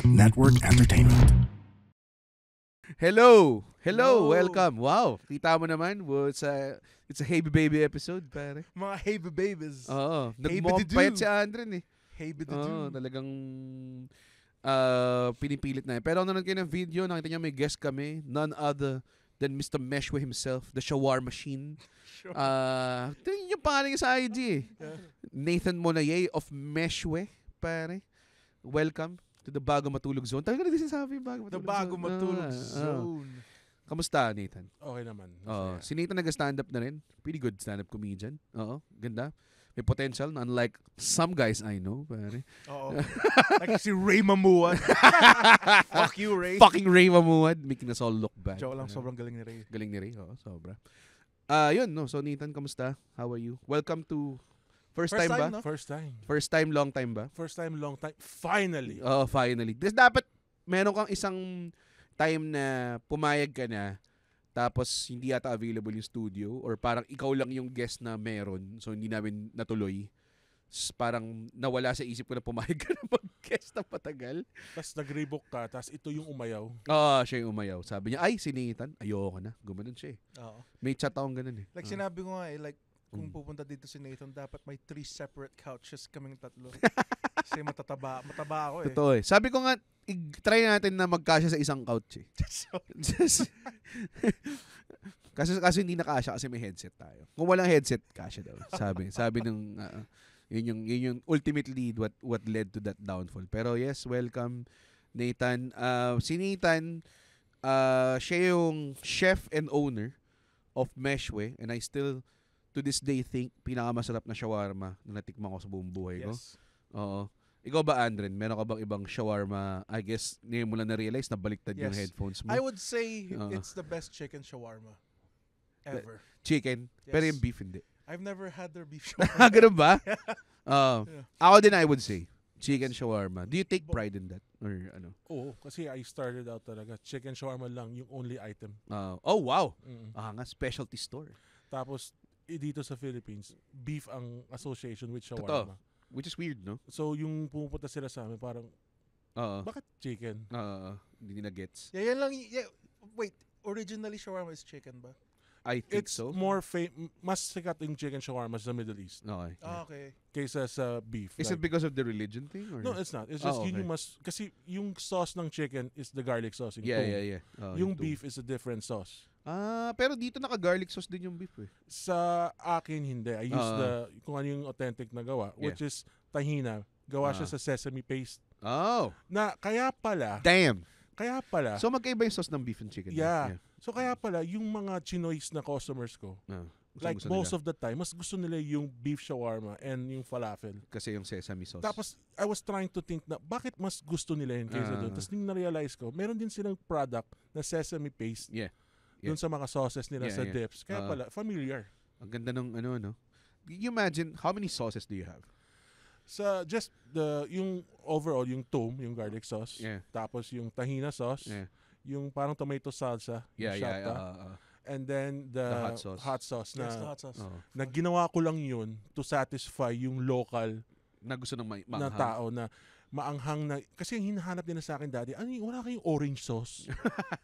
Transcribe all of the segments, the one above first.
Network Entertainment. Hello! Hello! Welcome! Wow! Kita mo naman, it's a Hey Baby episode, pare. Mga hey babies. Oo. Hey Nagmukhang bididoo. payat si Andren eh. Hey Oo, talagang pinipilit na. Pero nanonood kayo ng video, nakita niya may guest kami, none other than Mr. Meshwe himself, the Shawarma Machine. Sure. Tingnan yung pangalan niya sa IG eh. Yeah. Nathan Monaye of Meshwe, pare. Welcome to the Bago Matulog Zone. Tayo ka na din sinasabi yung Bago The Matulog Bago Zone. Matulog Zone. Kamusta, Nathan? Okay naman. Oo. Si Nathan nag-stand-up na rin. Pretty good stand-up comedian. Oo. Ganda. May potential, unlike some guys I know. Pare. Oo. Like si Ray Mamuan. Fuck you, Ray. Fucking Ray Mamuad, making us all look bad. Joke lang, sobrang galing ni Ray. Galing ni Ray. Oo, sobra. Yun, no. So, Nathan, kamusta? How are you? Welcome to... First time ba? no? First time. First time, long time ba? First time, long time. Finally. Oh, finally. Kasi dapat meron kang isang time na pumayag ka na tapos hindi yata available yung studio or parang ikaw lang yung guest na meron so hindi namin natuloy. Parang nawala sa isip ko na pumayag ka na mag-guest na patagal. Tapos nag-rebook ka, tapos ito yung umayaw. Siya yung umayaw. Sabi niya, ay, si Nathan, ayoko na. Gumanon siya eh. Oo. May chat akong ganun eh. Like sinabi ko nga like kung pupunta dito si Nathan, dapat may 3 separate couches kaming tatlo. Kasi mataba ako eh. Totoo eh. Sabi ko nga, try natin na magkasya sa isang couch eh. Kasi hindi nakasya kasi may headset tayo. Kung walang headset, kasya daw. Sabi ng yun yung ultimately what led to that downfall. Pero yes, welcome Nathan. Si Nathan, siya yung chef and owner of Meshwe and I still to this day think pinakamasarap na shawarma na natikman ko sa buong buhay ko. Yes. Oo. Ikaw ba, Andren? Meron ka bang ibang shawarma? I guess, ngayon mo lang na-realize na baliktad yung Yes. headphones mo. I would say Oo. it's the best chicken shawarma ever. Chicken. Yes. Pero yung beef hindi. I've never had their beef shawarma. Ganun ba? Yeah. Ako din, I would say. Chicken shawarma. Do you take pride in that? Or ano? Oo, kasi I started out talaga. Chicken shawarma lang yung only item. Oh, wow. Mm. Nga, specialty store. Tapos, dito sa Philippines, beef ang association with Totoo. shawarma. Which is weird, no? So, yung pumupunta sila sa amin, parang, Oo. bakit chicken? Hindi na gets. Yeah, yan lang. Yeah. Wait, originally shawarma is chicken ba? I think It's so. more mas sikat yung chicken shawarma sa Middle East Okay. Okay. kaysa sa beef. Is it because of the religion thing? Or? No, it's not. It's just okay. yun yung mas, kasi yung sauce ng chicken is the garlic sauce. Yung Yeah. Yung two. beef is a different sauce. Pero dito naka-garlic sauce din yung beef eh. Sa akin, hindi. I use kung ano yung authentic na gawa, which is tahina. Gawa siya sa sesame paste. Oh. Na kaya pala, Damn. so So magkaiba yung sauce ng beef and chicken. yeah. So kaya pala, yung mga Chinois na customers ko, like most of the time, mas gusto nila yung beef shawarma and yung falafel. Kasi yung sesame sauce. Tapos, I was trying to think na, bakit mas gusto nila yun kaysa doon? Tapos, nung na-realize ko, meron din silang product na sesame paste Yeah. doon sa mga sauces nila sa dips. Kaya pala, familiar. Ang ganda ng ano. Can you imagine, how many sauces do you have? Sa just yung overall, yung tom, yung garlic sauce. Yeah. Tapos yung tahina sauce. Yeah. Yung parang tomato salsa. yung shata, and then the hot sauce na, Yes, the hot sauce. na ginawa ko lang yun to satisfy yung local Na gusto ng na tao na maanghang na. Kasi yung hinahanap nila sa akin dati, wala kayong orange sauce.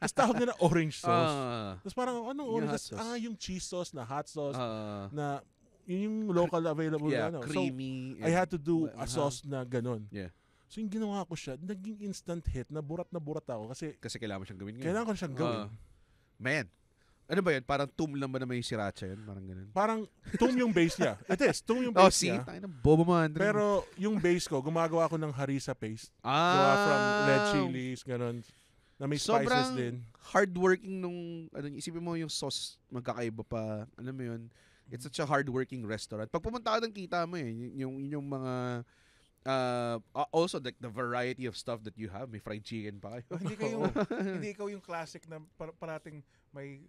Tapos tawag nila orange sauce. Tapos parang, anong yung orange hot sauce? sauce. Yung cheese sauce na hot sauce na yun yung local available yeah, na. creamy. So, I had to do a sauce na ganun. Yeah. So yung ginawa ko siya, naging instant hit, na burat ako kasi Kailangan mo siyang gawin ngayon. kailangan ko siyang gawin. Man. Ano ba yun? Parang tom lang ba na may sriracha yun? Parang ganun. Parang tom yung base niya. It is, tom yung base See? niya. Tayo ng bobo mo, Andre. Pero yung base ko, gumagawa ko ng harissa paste. Gawa from red chilies, ganun. Na may spices sobrang din. hardworking nung, isipin mo yung sauce, magkakaiba pa. Alam mo yun? It's such a hardworking restaurant. Pag pumunta ka doon, kita mo yung mga, also like the variety of stuff that you have. May fried chicken pa kayo. Hindi ikaw yung classic na parating may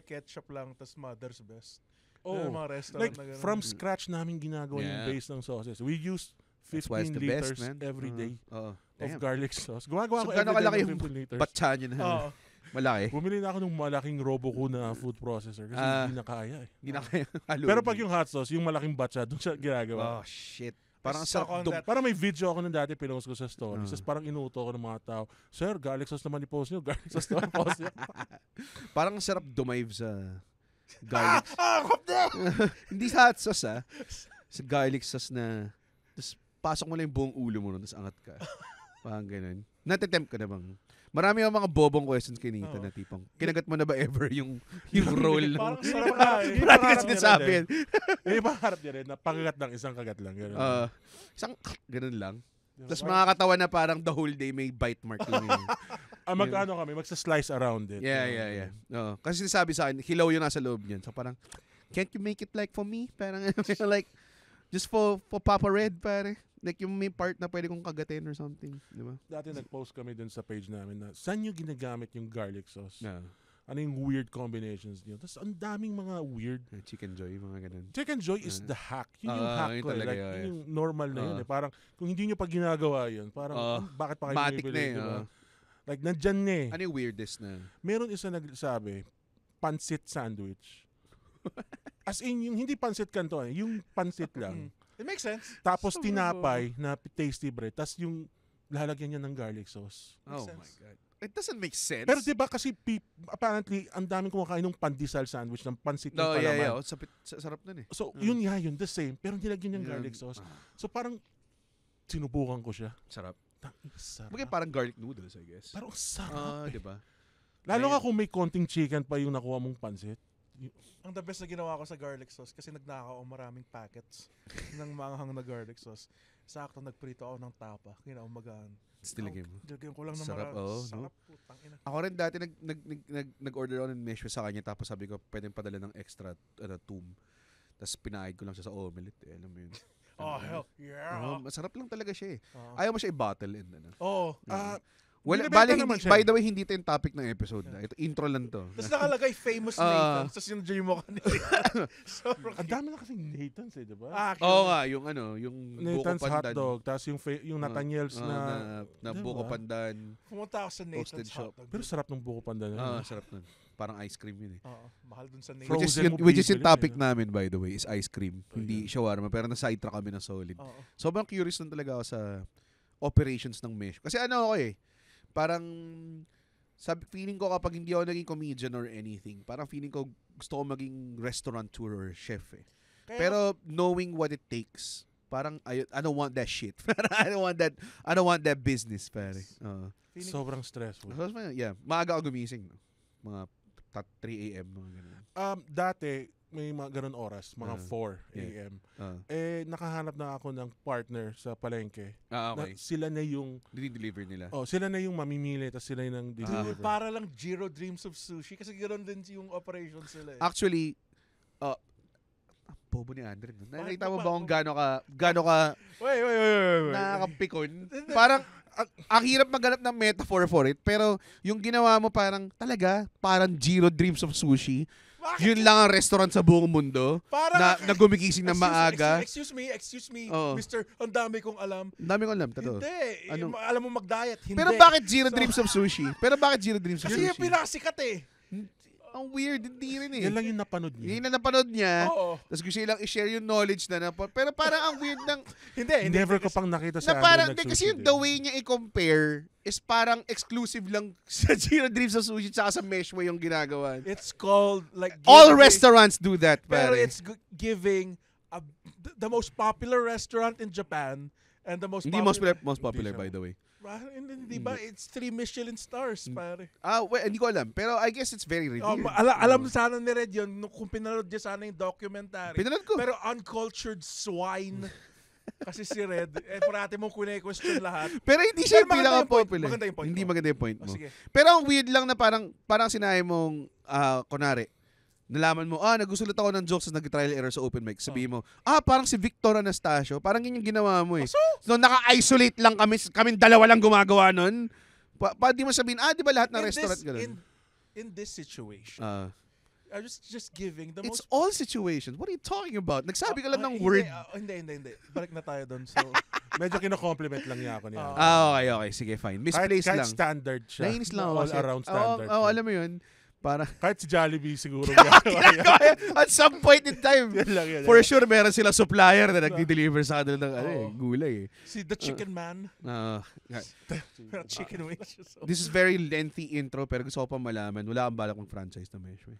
ketchup lang tas mother's best. Mga restaurant Like na ganun. from scratch namin ginagawa yung base ng sauces. We use 15 liters every day of garlic sauce. Gumagawa ko every day ng 15 liters. Batsa nyo na. Malaki. Bumili na ako ng malaking Robocoo na food processor kasi hindi na kaya eh. Hindi na kaya haluin. Pero pag yung hot sauce, yung malaking batcha, doon siya ginagawa. Oh, shit. Parang Stuck sarap on that. Parang may video ako nung dati pinost ko sa story. Ah. Tapos parang inuto ko ng mga tao, Sir, garlic sauce naman i-post nyo. Garlic sauce naman i-post nyo. Parang sarap dumive sa garlic. Kop na! Hindi sa hot sauce sa garlic sauce na tapos pasok mo lang yung buong ulo mo nun tapos angat ka. Parang ganun. Natitempt ka na bang? Marami yung mga bobong questions kay Nathan na tipong, kinagat mo na ba ever yung role ng... Parang sarap na eh. Parang kasi sinasabi yan. May pangarap niya rin na pangkagat lang, isang kagat lang. Ganun. Isang ganun lang. Diba? Tapos makakatawa na parang the whole day may bite mark lang yun. Mag-ano kami, magsa-slice around it. Yeah. Kasi sinasabi sa akin, hilaw yung nasa loob niyan. So parang, can't you make it like for me? Parang like, just for Papa Red, pare. Like yung may part na pwede kong kagatin or something. Di ba? Dati nag-post kami dun sa page namin na saan nyo ginagamit yung garlic sauce? Yeah. Ano yung weird combinations nyo? Tapos ang daming mga weird. Chicken Joy, mga ganun. Chicken Joy is the hack. Yun yung hack yun ko. talaga, Like, yeah. yun yung normal na yun. Parang kung hindi nyo pa ginagawa yun, parang bakit pa kayo Matic bumibili, na eh. diba? Like nandyan na eh. Ano yung weirdest na? Meron isa nagsabi, pansit sandwich. As in, yung hindi pansit kanto, yung pansit lang. It makes sense. Tapos tinapay na tasty bread. Tapos yung lalagyan niya ng garlic sauce. Oh sense. my God. It doesn't make sense. Pero diba kasi apparently, ang daming kumakain ng pandesal sandwich ng pansit ng palaman. Yeah. Sarap nun eh. So, yun nga yun, the same. Pero nilagyan niyang garlic sauce. So, parang sinubukan ko siya. Sarap. Sarap. Bagay parang garlic noodles, I guess. Parang sarap. Di ba? Lalo nga kung may konting chicken pa yung nakuha mong pansit. Ang the best na ginawa ko sa garlic sauce kasi nagnakaw ako maraming packets ng manghang na garlic sauce. Sakto nagprito ako ng tapa. Kinaumagahan. Nilagyan mo. Dilagyan ko lang ng Sarap, marami. no? Sarap, putang ina. Ako rin dati nag-order ako ng mesh sa kanya tapos sabi ko pwedeng padala ng extra tube. Tapos pinahid ko lang siya sa omelette. Alam mo yun. Oh, hell yeah. Masarap lang talaga siya eh. Ayaw mo siya i-bottle and ano. Well, Binibenta naman siya. by the way, hindi ito yung topic ng episode na. Ito, intro lang to. Tapos nakalagay famous Nathan. Tapos yun dyan yung mukha niya. Sobrang Ang dami na kasing Nathan's eh, diba? Oo nga, yung ano, yung Nathan's buko pandan. hotdog, tapos yung Nathaniel's na diba? Buko pandan. Pumunta ako sa Nathan's Toasted shop. hotdog. Pero sarap ng buko pandan. Sarap nun. Parang ice cream yun eh. Mahal dun sa Nathan's. Frozen mo Which is yung bibili, topic eh. namin, by the way, is ice cream. Hindi shawarma, pero nasa-sidetrack kami ng solid. Sobrang curious nun talaga ako sa operations ng mesh. Kasi ano ako eh, parang feeling ko kapag hindi ako naging comedian or anything, parang feeling ko gusto ko maging restaurateur or chef eh. Pero knowing what it takes, parang I don't want that shit. I don't want that business, pare. Sobrang stressful. Yeah, maaga ako gumising. Mga 3 a.m. mga ganun. Dati, may mga ganun oras, mga 4 a.m. Nakahanap na ako ng partner sa palengke. Okay. Na sila na yung deliver nila. sila na yung mamimili tapos sila yung deliver. Para lang Jiro Dreams of Sushi kasi ganoon din yung operation sila eh. Actually, bobo ni Andre. Nakita mo ba kung gaano ka Wait. nakakapikon? Parang ang hirap maghanap ng metaphor for it, pero yung ginawa mo parang Jiro Dreams of Sushi. Bakit? Yun lang ang restaurant sa buong mundo na gumigising ng maaga. Excuse me, Oo. Mr. Ang dami kong alam. Ang dami ko alam, totoo. Hindi. Ano? Alam mo mag-diet. Hindi. Pero bakit Jiro Dreams of Sushi? Kasi yung pinakasikat eh. Ang weird, hindi rin eh. Yan lang yung napanood niya. Yun na napanood niya. Oo. Tapos gusto nilang i-share yung knowledge na pero parang ang weird ng Hindi. Never ko pang nakita sa na parang kasi yung the way niya i-compare is parang exclusive lang sa Jiro Dreams of Sushi tsaka sa Meshway yung ginagawa. It's called like All restaurants do that, Pero pare. it's giving the most popular restaurant in Japan and the most Hindi popular. most popular by the way. Hindi ba? It's 3 Michelin stars, pare. Well, hindi ko alam. Pero I guess it's very revered. Alam sana ni Red yun kung pinanood niya sana yung documentary. Pinanood ko. Pero uncultured swine. Kasi si Red, parati mong question lahat. Pero hindi siya Pero maganda yung point. pinaka-popular. Maganda yung point Hindi mo. maganda yung point mo. Sige. Pero ang weird lang na parang sinabi mong, kunwari, nalaman mo, nagusulat ako ng jokes na nag-trial error sa open mic. Sabihin mo, parang si Victor Anastasio. Parang yun yung ginawa mo eh. So, naka-isolate lang kami dalawa lang gumagawa nun. Di mo sabihin, di ba lahat ng restaurant ganun? In this situation, I was just giving the It's most... all situations. What are you talking about? Nagsabi ka lang ng word. Hindi. Balik na tayo doon. So, Medyo kino-compliment lang niya ako niya. Okay. Sige, fine. Misplaced kahit lang. standard siya. Nainis lang ako All kasi. around standard. Alam mo yun. Para Kahit si Jollibee siguro. at some point in time, Yan for sure meron sila supplier na nagdi-deliver sa kanila ng gulay eh. Si The Chicken Man. Chicken wings. This is very lengthy intro pero gusto ko pa malaman. Wala kang balak mag-franchise na Meshwe.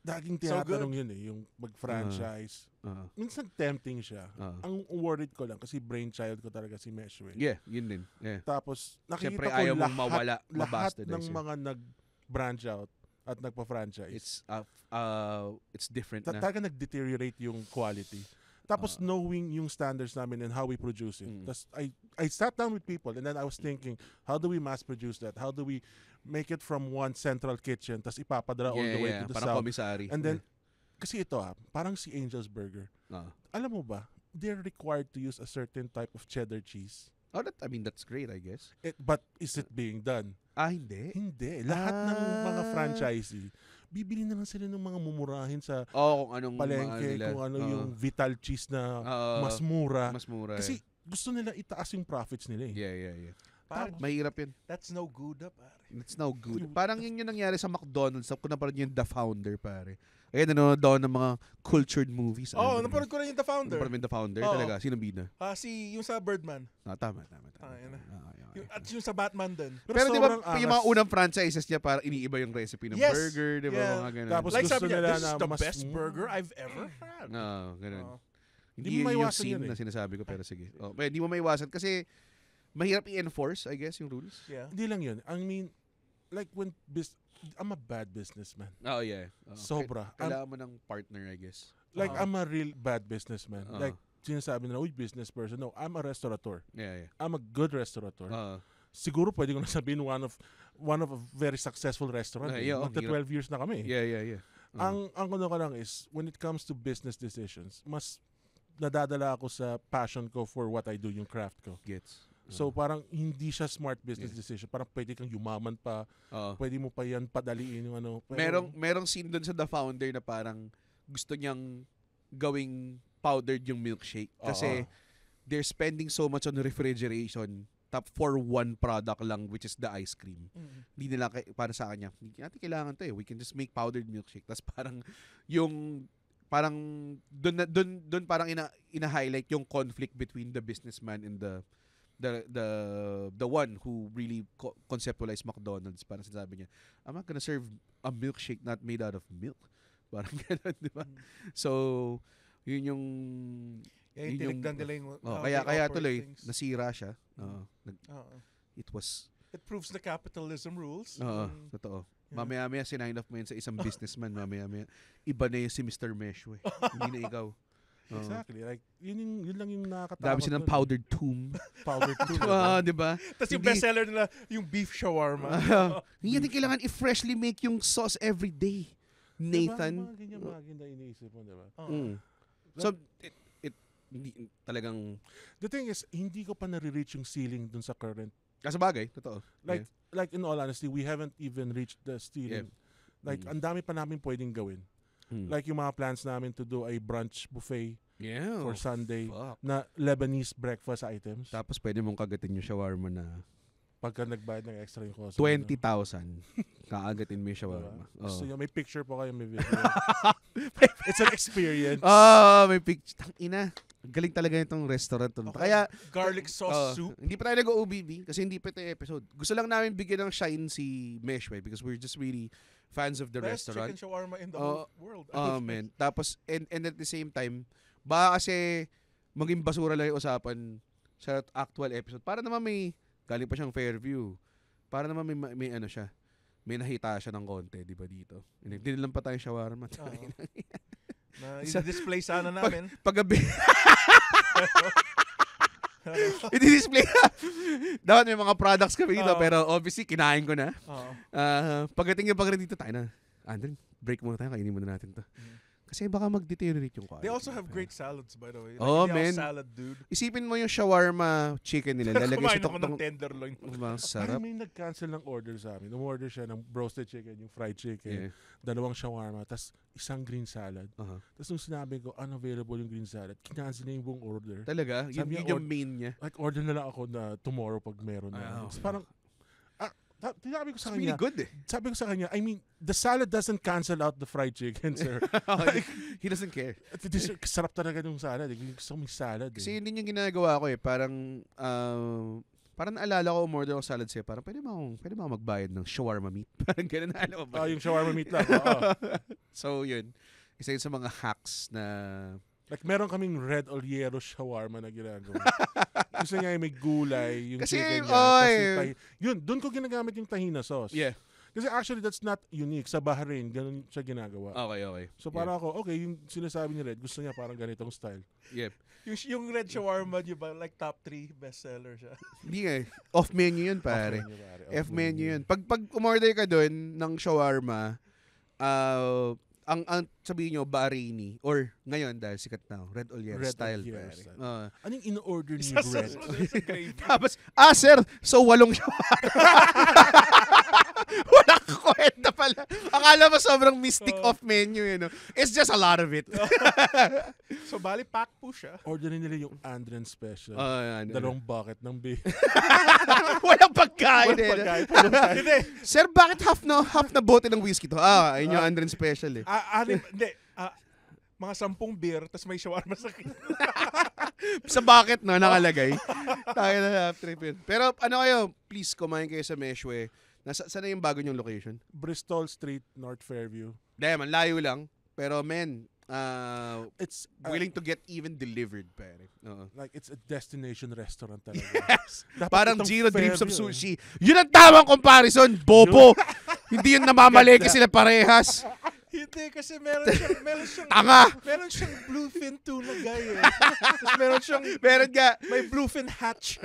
Daging tinatanong yun eh, yung mag-franchise. Minsan tempting siya. Ang worried ko lang kasi brainchild ko talaga si Meshwe. Yeah, yun din. Yeah. Tapos nakikita Siyempre, ko ayaw mong lahat ng mga nag-branch out at nagpa-franchise. It's different na. Talaga nag-deteriorate yung quality. Tapos knowing yung standards namin and how we produce it. Tapos I sat down with people and then I was thinking, how do we mass produce that? How do we make it from one central kitchen tapos ipapadala all the way to the parang south? commissary. And then, kasi ito parang si Angel's Burger. Alam mo ba, they're required to use a certain type of cheddar cheese. That's great, I guess. But is it being done? Hindi. Hindi. Lahat ng mga franchisee, bibili na lang sila ng mga mumurahin sa kung anong palengke, kung ano yung Vital cheese na mas mura. Mas mura. Kasi gusto nila itaas yung profits nila eh. Yeah. Mahirap yun. That's no good, pare. It's no good. Parang yun yung nangyari sa McDonald's. Kung naparad yung The Founder, pare. Ayan, nanonood daw ng mga cultured movies. Napanood ko rin yung The Founder. Napanood yung The Founder? Talaga? Sino bida? Yung sa Birdman. Tama. At yung sa Batman din. Pero di ba, yung mga unang franchises niya, parang iniiba yung recipe ng burger, di ba? Mga ganun. Tapos like gusto sabi niya, nila this is na the mas best burger I've ever had. Ganun. Hindi Hindi mo yung maiwasan scene yun na sinasabi ko, pero sige. Hindi mo maiwasan kasi mahirap i-enforce, I guess, yung rules. Yeah. Hindi lang yun. I mean, like when I'm a bad businessman. Oh, yeah. Sobra. Kailangan mo ng partner, I guess. Like, I'm a real bad businessman. Like, sinasabi nila, business person. No, I'm a restaurateur. Yeah. I'm a good restaurateur. Siguro pwede ko na sabihin one of a very successful restaurant. Magta 12 years na kami. Yeah. Ang ano ko lang is, when it comes to business decisions, mas nadadala ako sa passion ko for what I do, yung craft ko. Gets. So parang hindi siya smart business decision. Parang pwede kang yumaman pa. Pwede mo pa yan padaliin yung ano. Pero, merong scene doon sa The Founder na parang gusto niyang gawing powdered yung milkshake. Kasi they're spending so much on refrigeration for one product lang, which is the ice cream. Hindi nila, para sa kanya, hindi natin kailangan to eh. We can just make powdered milkshake. Tapos parang doon parang ina-highlight yung conflict between the businessman and the one who really conceptualized McDonald's. Parang sinasabi niya, I'm not gonna serve a milkshake not made out of milk. Parang gano'n, di ba? So, yun yung tinignan nila yung kaya tuloy, nasira siya. It proves the capitalism rules. Totoo. Mamaya-maya sinign off mo yun sa isang businessman. Mamaya-maya, iba na yun si Mr. Meshwe. Hindi na ikaw. Exactly. Like, yun lang yung nakakatakot. Dami silang powdered tomb. Powdered tomb. Di ba? Tapos yung bestseller nila, yung beef shawarma. Hindi natin kailangan i-freshly make yung sauce every day. Nathan. Diba? Mga ganyan iniisip mo, diba? So, hindi talagang... The thing is, hindi ko pa nare-reach yung ceiling dun sa current. Kasabagay, totoo. Like in all honesty, we haven't even reached the ceiling. Like, ang dami pa namin pwedeng gawin. Like yung mga plans namin to do a brunch buffet for Sunday na Lebanese breakfast items. Tapos pwede mong kagatin yung shawarma na pagka nagbayad ng extra yung cost. 20,000. Kaagatin mo yung shawarma. So, may picture po kayo, may video. It's an experience. May picture. Tangina. Galing talaga itong restaurant. Kaya garlic sauce soup. Hindi pa tayo nag-OBB kasi hindi pa ito episode. Gusto lang namin bigyan ng shine si Meshwe because we're just really fans of the best restaurant. Best chicken shawarma in the whole world. Man. Tapos, and at the same time, baka kasi maging basura lang yung usapan sa actual episode. Para naman may, galing pa siyang Fairview. Para naman may ano siya. May nahita siya ng konti, di ba dito? Dinilan pa tayo shawarma. I-display sana namin. Paggabi. I-display dapat may mga products kami dito, pero obviously, kinain ko na. Pagdating yung dito, tayo na. Andren, break muna tayo, kainin muna natin to. Kasi baka mag-deteriorate yung quality. They also have great salads, by the way. Man. Salad, dude. Isipin mo yung shawarma chicken nila. Kumain ako ng tenderloin. Sarap. May nag-cancel ng order sa amin. Umorder siya ng roasted chicken, yung fried chicken, dalawang shawarma, tas isang green salad. Tapos nung sinabi ko, unavailable yung green salad, kinancel niya yung buong order. Talaga? Yun yung main niya? Like, order na lang ako na tomorrow pag meron na. Parang, Sabi ko sa It's really kanya, good eh. sabi ko sa kanya, I mean, the salad doesn't cancel out the fried chicken, sir. He doesn't care. Sarap talaga yung salad. Gusto ko may salad. Kasi yun din yung ginagawa ko eh. Parang naalala ko, umorder ako salad sa'yo. Parang pwede mo akong magbayad ng shawarma meat. Parang ganun na alam mo ba? Yung shawarma meat lang. Oo. So yun. Isa yun sa mga hacks na... Like, meron kaming red oliero shawarma na ginagawa. Gusto niya yung may gulay, yung Kasi, chicken niya. Yun, doon ko ginagamit yung tahina sauce. Yeah. Kasi actually, that's not unique. Sa Bahrain, ganun siya ginagawa. Okay. So, para ako, okay, yung sinasabi ni Red, gusto niya parang ganitong style. Yep. Yung red shawarma, di ba? Like top 3 bestseller siya. Hindi nga eh. Off menu yun, pare. Off menu yun. Pag umorder ka doon ng shawarma, ang sabihin nyo, Bahraini, or ngayon dahil sikat na, red oliero style. Ano yung in-order ni Sa Red? gravy. Tapos, sir, so 8 shawarma. Walang kwenta pala. Akala mo sobrang mystic off menu, you know. It's just a lot of it. So, bali, pack po siya. Orderin nila yung Andren Special. 2 bucket ng beef. Walang pagkain. Walang pagkain. Hindi. Sir, bakit half na bote ng whiskey to? Ayun yung Andren Special eh. Mga 10 beer, tas may shawarma sa akin. Sa bucket no, nakalagay. Tayo na half trip yun. Pero ano kayo, please kumain kayo sa Meshwe. Saan na yung bago nyong location? Bristol Street, North Fairview. Dahil man, layo lang. Pero men, it's willing to get even delivered, pare. Like, it's a destination restaurant talaga. Yes. Parang itong Zero Dreams of Fairview, Sushi. Yun ang tamang comparison, bobo. Hindi yun namamaleke sila parehas. Hindi, kasi meron siyang Tanga! Meron siyang bluefin tuna guy eh. Tapos Meron nga. may bluefin hatch.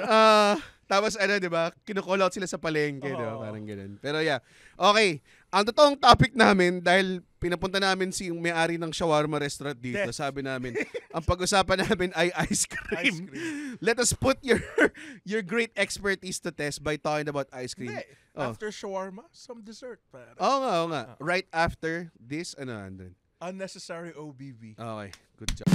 Tapos di ba, kinu-call out sila sa palengke, di ba? Oo. Parang ganun. Pero yeah. Okay. Ang totoong topic namin, dahil pinapunta namin si yung may-ari ng shawarma restaurant dito, Death. sabi namin, ang pag-usapan namin ay ice cream. Let us put your great expertise to test by talking about ice cream. Hindi. After shawarma, some dessert. Pare. Oo nga. Right after this, Andren? Unnecessary OBB. Okay. Good job.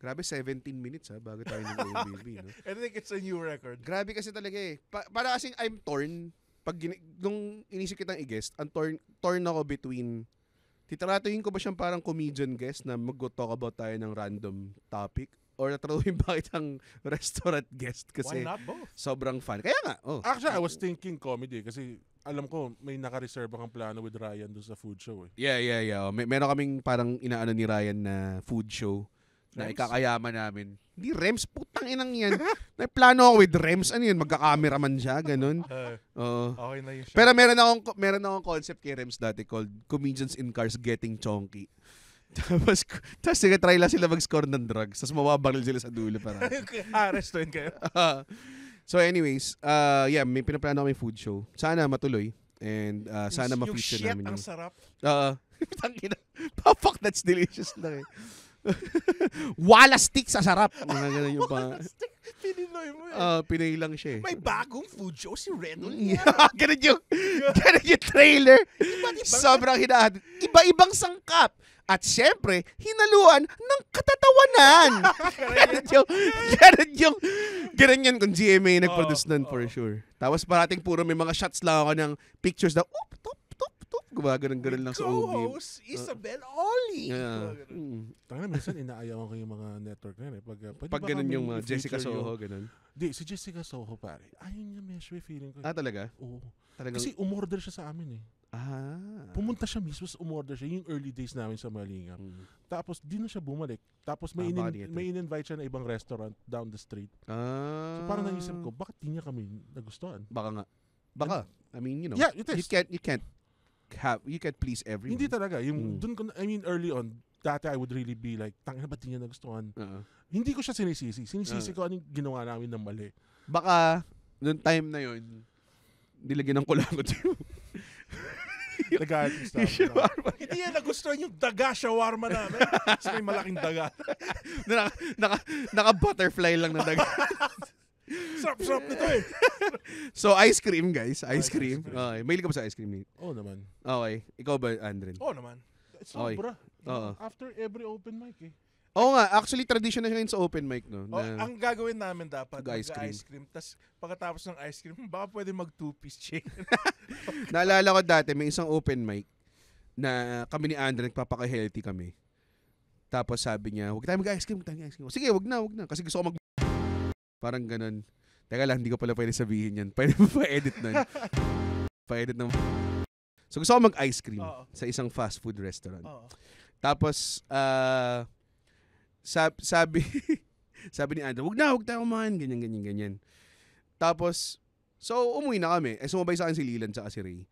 Grabe, 17 minutes bago tayo ng OBB. No? I think it's a new record. Grabe kasi talaga eh. Para kasing I'm torn. Nung inisip kitang i-guest, torn ako between, titratuhin ko ba siyang parang comedian guest na mag-talk about tayo ng random topic? Or natraruhin ba kitang restaurant guest? Kasi Why not both? sobrang fun. Kaya nga. Actually, I was thinking comedy kasi alam ko may naka-reserve akong plano with Ryan doon sa food show eh. Yeah. Meron kaming parang inaano ni Ryan na food show na Rems? ikakayaman namin. Hindi, Rems, putang inang yan. May plano ako with Rems. Ano yun, magka-cameraman siya, ganun. Oo. Okay na yun siya. Pero meron akong concept kay Rems dati called Comedians in Cars Getting Chonky. Tapos sige, try lang sila mag-score ng drugs. Tapos mawabaril sila sa dulo para. Restaurant kayo. So anyways, may pinaplano kami food show. Sana matuloy. And sana ma-feature namin yung shit, ang sarap. Tangina. Fuck, that's delicious lang eh. Wala stick sa sarap. Mga ganun yung pa. Pininoy mo Pinay lang siya eh. May bagong food show si Red Ganun yung trailer. Sobrang hinahatid. Iba-ibang sangkap. At syempre, hinaluan ng katatawanan. Ganun yun kung GMA nag-produce nun for sure. Tapos parating puro may mga shots lang ako ng pictures na, top. Gumagano'n lang sa OB. Co-host Isabel Oli. Tanga, minsan inaayawan ko yung mga network na yun. Pag ganun yung Jessica Soho, ganun. Di, si Jessica Soho pare. Ayun yung Meshwe feeling ko. Talaga? Oo. Talagang... Kasi umorder siya sa amin eh. Pumunta siya mismo, umorder siya. Yung early days namin sa Malingap. Tapos di na siya bumalik. Tapos may in-invite siya na ibang restaurant down the street. So parang naisip ko, bakit di niya kami nagustuhan? Baka nga. Baka. I mean, you know. Yeah, it is. You can't please everyone. Hindi talaga. Yung early on, dati I would really be like, tangina ba't di niya nagustuhan? Hindi ko siya sinisisi. Sinisisi ko anong ginawa namin ng mali. Baka, noong time na yun, nilagyan ng kulangot yung... Dagat yung stuff. Hindi yan nagustuhan yung daga shawarma namin. Kasi may malaking daga. Naka-butterfly lang na daga. Sarap nito eh. So, ice cream, guys. Ice Ice cream. cream. Okay. Mahilig ka ba sa ice cream, Nate? Oo naman. Okay. Ikaw ba, Andren? Oo naman. Sobra. Oo. After every open mic eh. Oo nga. Actually, tradition na yun sa open mic, no? Oh, ang gagawin namin dapat, Mag-ice ice cream. Tapos pagkatapos ng ice cream, baka pwede mag two-piece chicken. Naalala ko dati, may isang open mic na kami ni Andren, nagpapaka-healthy kami. Tapos sabi niya, huwag tayo mag-ice cream, Sige, wag na. Kasi gusto ko Parang ganun. Teka lang, hindi ko pala pwede sabihin yan. Pwede mo pa-edit nun. Pa-edit ng... So gusto ko mag-ice cream sa isang fast food restaurant. Tapos, sabi ni Andrew, wag tayo kumain, ganyan. Tapos, so umuwi na kami. Sumabay sa akin si Leland at si Ray.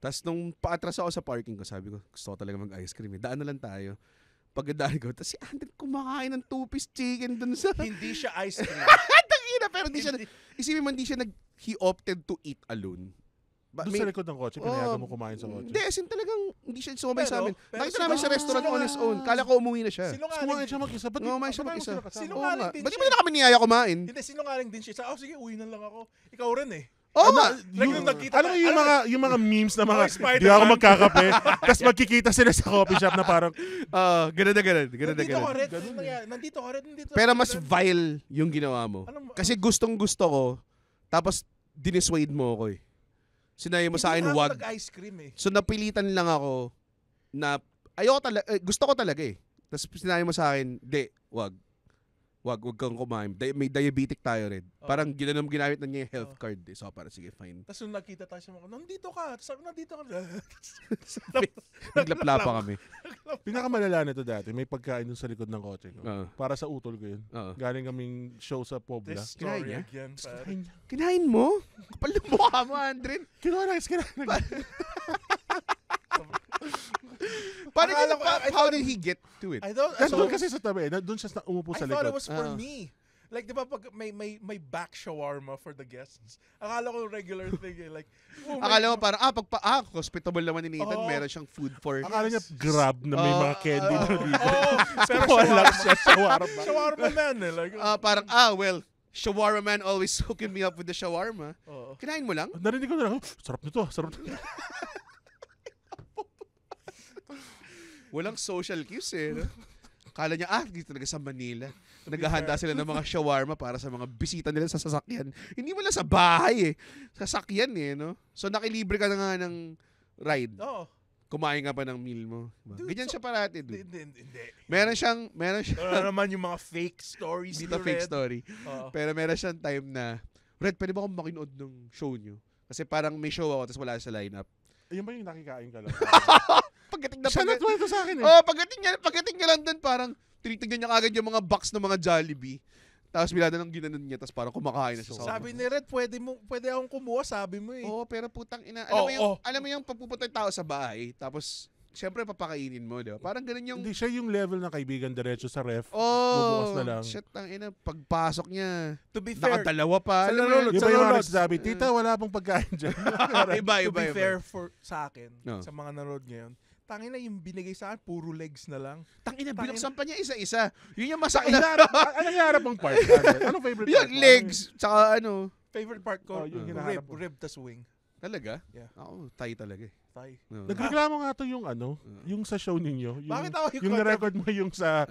Tapos nung paatras ako sa parking ko, sabi ko, gusto ko talaga mag-ice cream. Daan na lang tayo. Pagdaan ko, tapos si Andrew kumakain ng two-piece chicken dun sa... Hindi siya ice cream. Pero hindi siya, isipin mo, he opted to eat alone. Doon sa likod ng kotse, pinayagan mo kumain sa kotse. Hindi, as in talagang, hindi siya sumabay sa amin. Pero Nakita namin sa restaurant on his own. Kala ko umuwi na siya. Kumain siya mag-isa. Ba't Kumain siya mag-isa. Sinungaling din Ba't di siya. ba na kami niyaya kumain? Hindi, sinungaling din siya. Sige, uwi na lang ako. Ikaw rin eh. Oo nga. Alam mo yung mga memes na mga, Spider-Man. di ako magkakape, tapos magkikita sila sa coffee shop na parang, Ganun na ganun. Nandito ka rin. Pero mas vile yung ginawa mo. Kasi gustong-gusto ko, tapos diniswade mo ako eh. Sinabi mo sa akin, wag. Nag-ice cream eh. So napilitan lang ako na gusto ko talaga eh. Tapos sinabi mo sa akin, wag kang kumain. May diabetic tayo rin. Parang ginamit na niya yung health card eh. So para sige, fine. Tapos nung nakita tayo sa mga, nandito ka. Sabi, nandito ka. Naglaplapa kami. pinakamalala nito dati, may pagkain dun sa likod ng kotse ko. Para sa utol ko yun. Galing kaming show sa Pobla. This story Kinain niya? again. Kinain mo? Kapal ng mukha mo, Andren. Kinain. How did he get to it? Nandun kasi sa tabi, doon siya umupo sa I thought it likod. was for me. Like, di ba, pag may back shawarma for the guests. Akala ko regular thing eh. Like, Akala mo parang, hospitable naman ni Nathan, meron siyang food for... Akala niya grab na may mga candy na dito. pero Walang siya, shawarma. shawarma man eh. Like, Parang, shawarma man always hooking me up with the shawarma. Kinain mo lang? Narinig ko na lang, sarap nito. Walang social cues eh. No? Kala niya, dito talaga sa Manila. Naghahanda sila ng mga shawarma para sa mga bisita nila sa sasakyan. Hindi mo lang sa bahay eh. Sa sasakyan eh, no? So nakilibre ka na nga ng ride. Oo. Kumain ka pa ng meal mo. Dude, Ganyan siya parati, dude. Hindi. Meron siyang naman yung mga fake stories. dito fake story. Oo. Pero meron siyang time na, Red, pwede ba akong makinood ng show nyo? Kasi parang may show ako tapos wala sa lineup. Ayun ba yung nakikain ka lang? Pagdating Siya nagkwento sa akin eh. Pagdating niya lang doon, parang tinitignan niya kagad yung mga box ng mga Jollibee. Tapos bilada ng ginanon niya, tapos parang kumakain na siya. Sabi ni Red, pwede akong kumuha, sabi mo eh. Pero putang ina. Oo. Alam mo yung pagpupunta yung tao sa bahay, tapos siyempre papakainin mo, di ba? Parang ganun yung... Hindi siya yung level ng kaibigan diretso sa ref. Bubukas na lang. Shit, ang ina. Pagpasok niya, To be fair, nakadalawa pa. Sa Alam mo nanonood, yun? Yung ba yung mga nagsasabi, tita, wala pong pagkain dyan. to be fair sa akin, No. sa mga nanonood ngayon, tangin na yung binigay sa akin, puro legs na lang. Tangina, binuksan pa niya isa-isa. Yun yung masakit Ang na. hinaharap ang part? Anong favorite part? Yung legs, tsaka ano. Favorite part ko, yung rib, hinaharap mo. rib tas wing. Talaga? Yeah. Ako, Thai talaga eh. Thai. No. Nagreklamo nga to yung yung sa show ninyo. Yung, Bakit ako yung na-record mo yung sa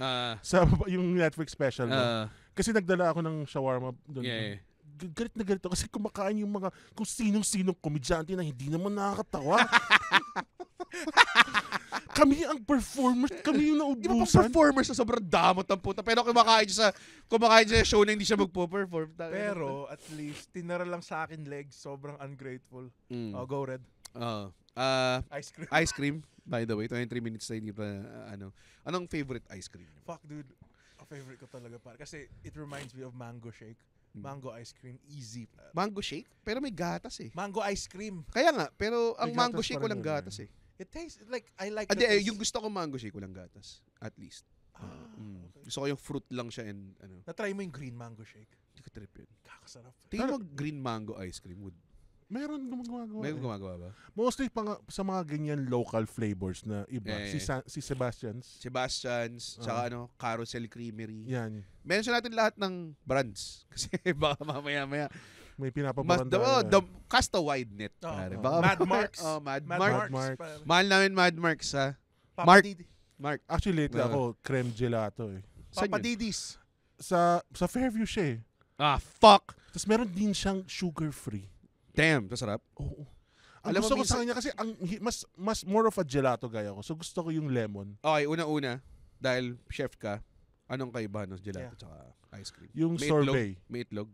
yung Netflix special mo. Kasi nagdala ako ng shawarma doon. Yeah. Galit na galit ako kasi kumakain yung mga kung sinong-sinong komedyante na hindi naman nakakatawa. Kami ang performers, kami yung Di ba pang naubusan. performers na sobrang damot ang puta. Pero kumakain siya sa show na hindi siya magpo-perform. Pero at least, tinara lang sa akin legs, sobrang ungrateful. Oh, go Red. Ice Ice cream. Ice cream, by the way. 23 minutes na hindi pa, Anong favorite ice cream? Fuck dude, ang favorite ko talaga para. Kasi it reminds me of mango shake. Mango ice cream, easy. Mango shake? Pero may gatas eh. Mango ice cream. Kaya nga, pero ang May mango gatas shake pa rin walang yun, gatas eh. It tastes like, I like Hindi, the taste. yung gusto ko mango shake walang gatas. At least. Okay. Gusto ko yung fruit lang siya and Na-try mo yung green mango shake. Hindi ko trip yun. Kakasarap. Tingin mo green mango ice cream would Meron gumagawa. May gumagawa ba? Mostly sa mga ganyan local flavors na iba. Si Sebastian's. Sebastian's, tsaka Carousel Creamery. Yan. Mention natin lahat ng brands. Kasi baka mamaya-maya. May pinapaboranda. Cast a wide net. Pare. Baka Mad Marks. Mad Marks. Marks. Mahal namin Mad Marks, ha? Papa Mark. Didi. Mark. Actually, lately ako, creme gelato eh. Papa Didis. Sa Fairview siya eh. Fuck. Tapos meron din siyang sugar-free. Damn, masarap. Oo. Ang Alam mo, gusto ko sa kanya kasi mas more of a gelato guy ako. So gusto ko yung lemon. Okay, una-una, dahil chef ka, anong kaibahan ng gelato tsaka ice cream? Yung May sorbet. May itlog?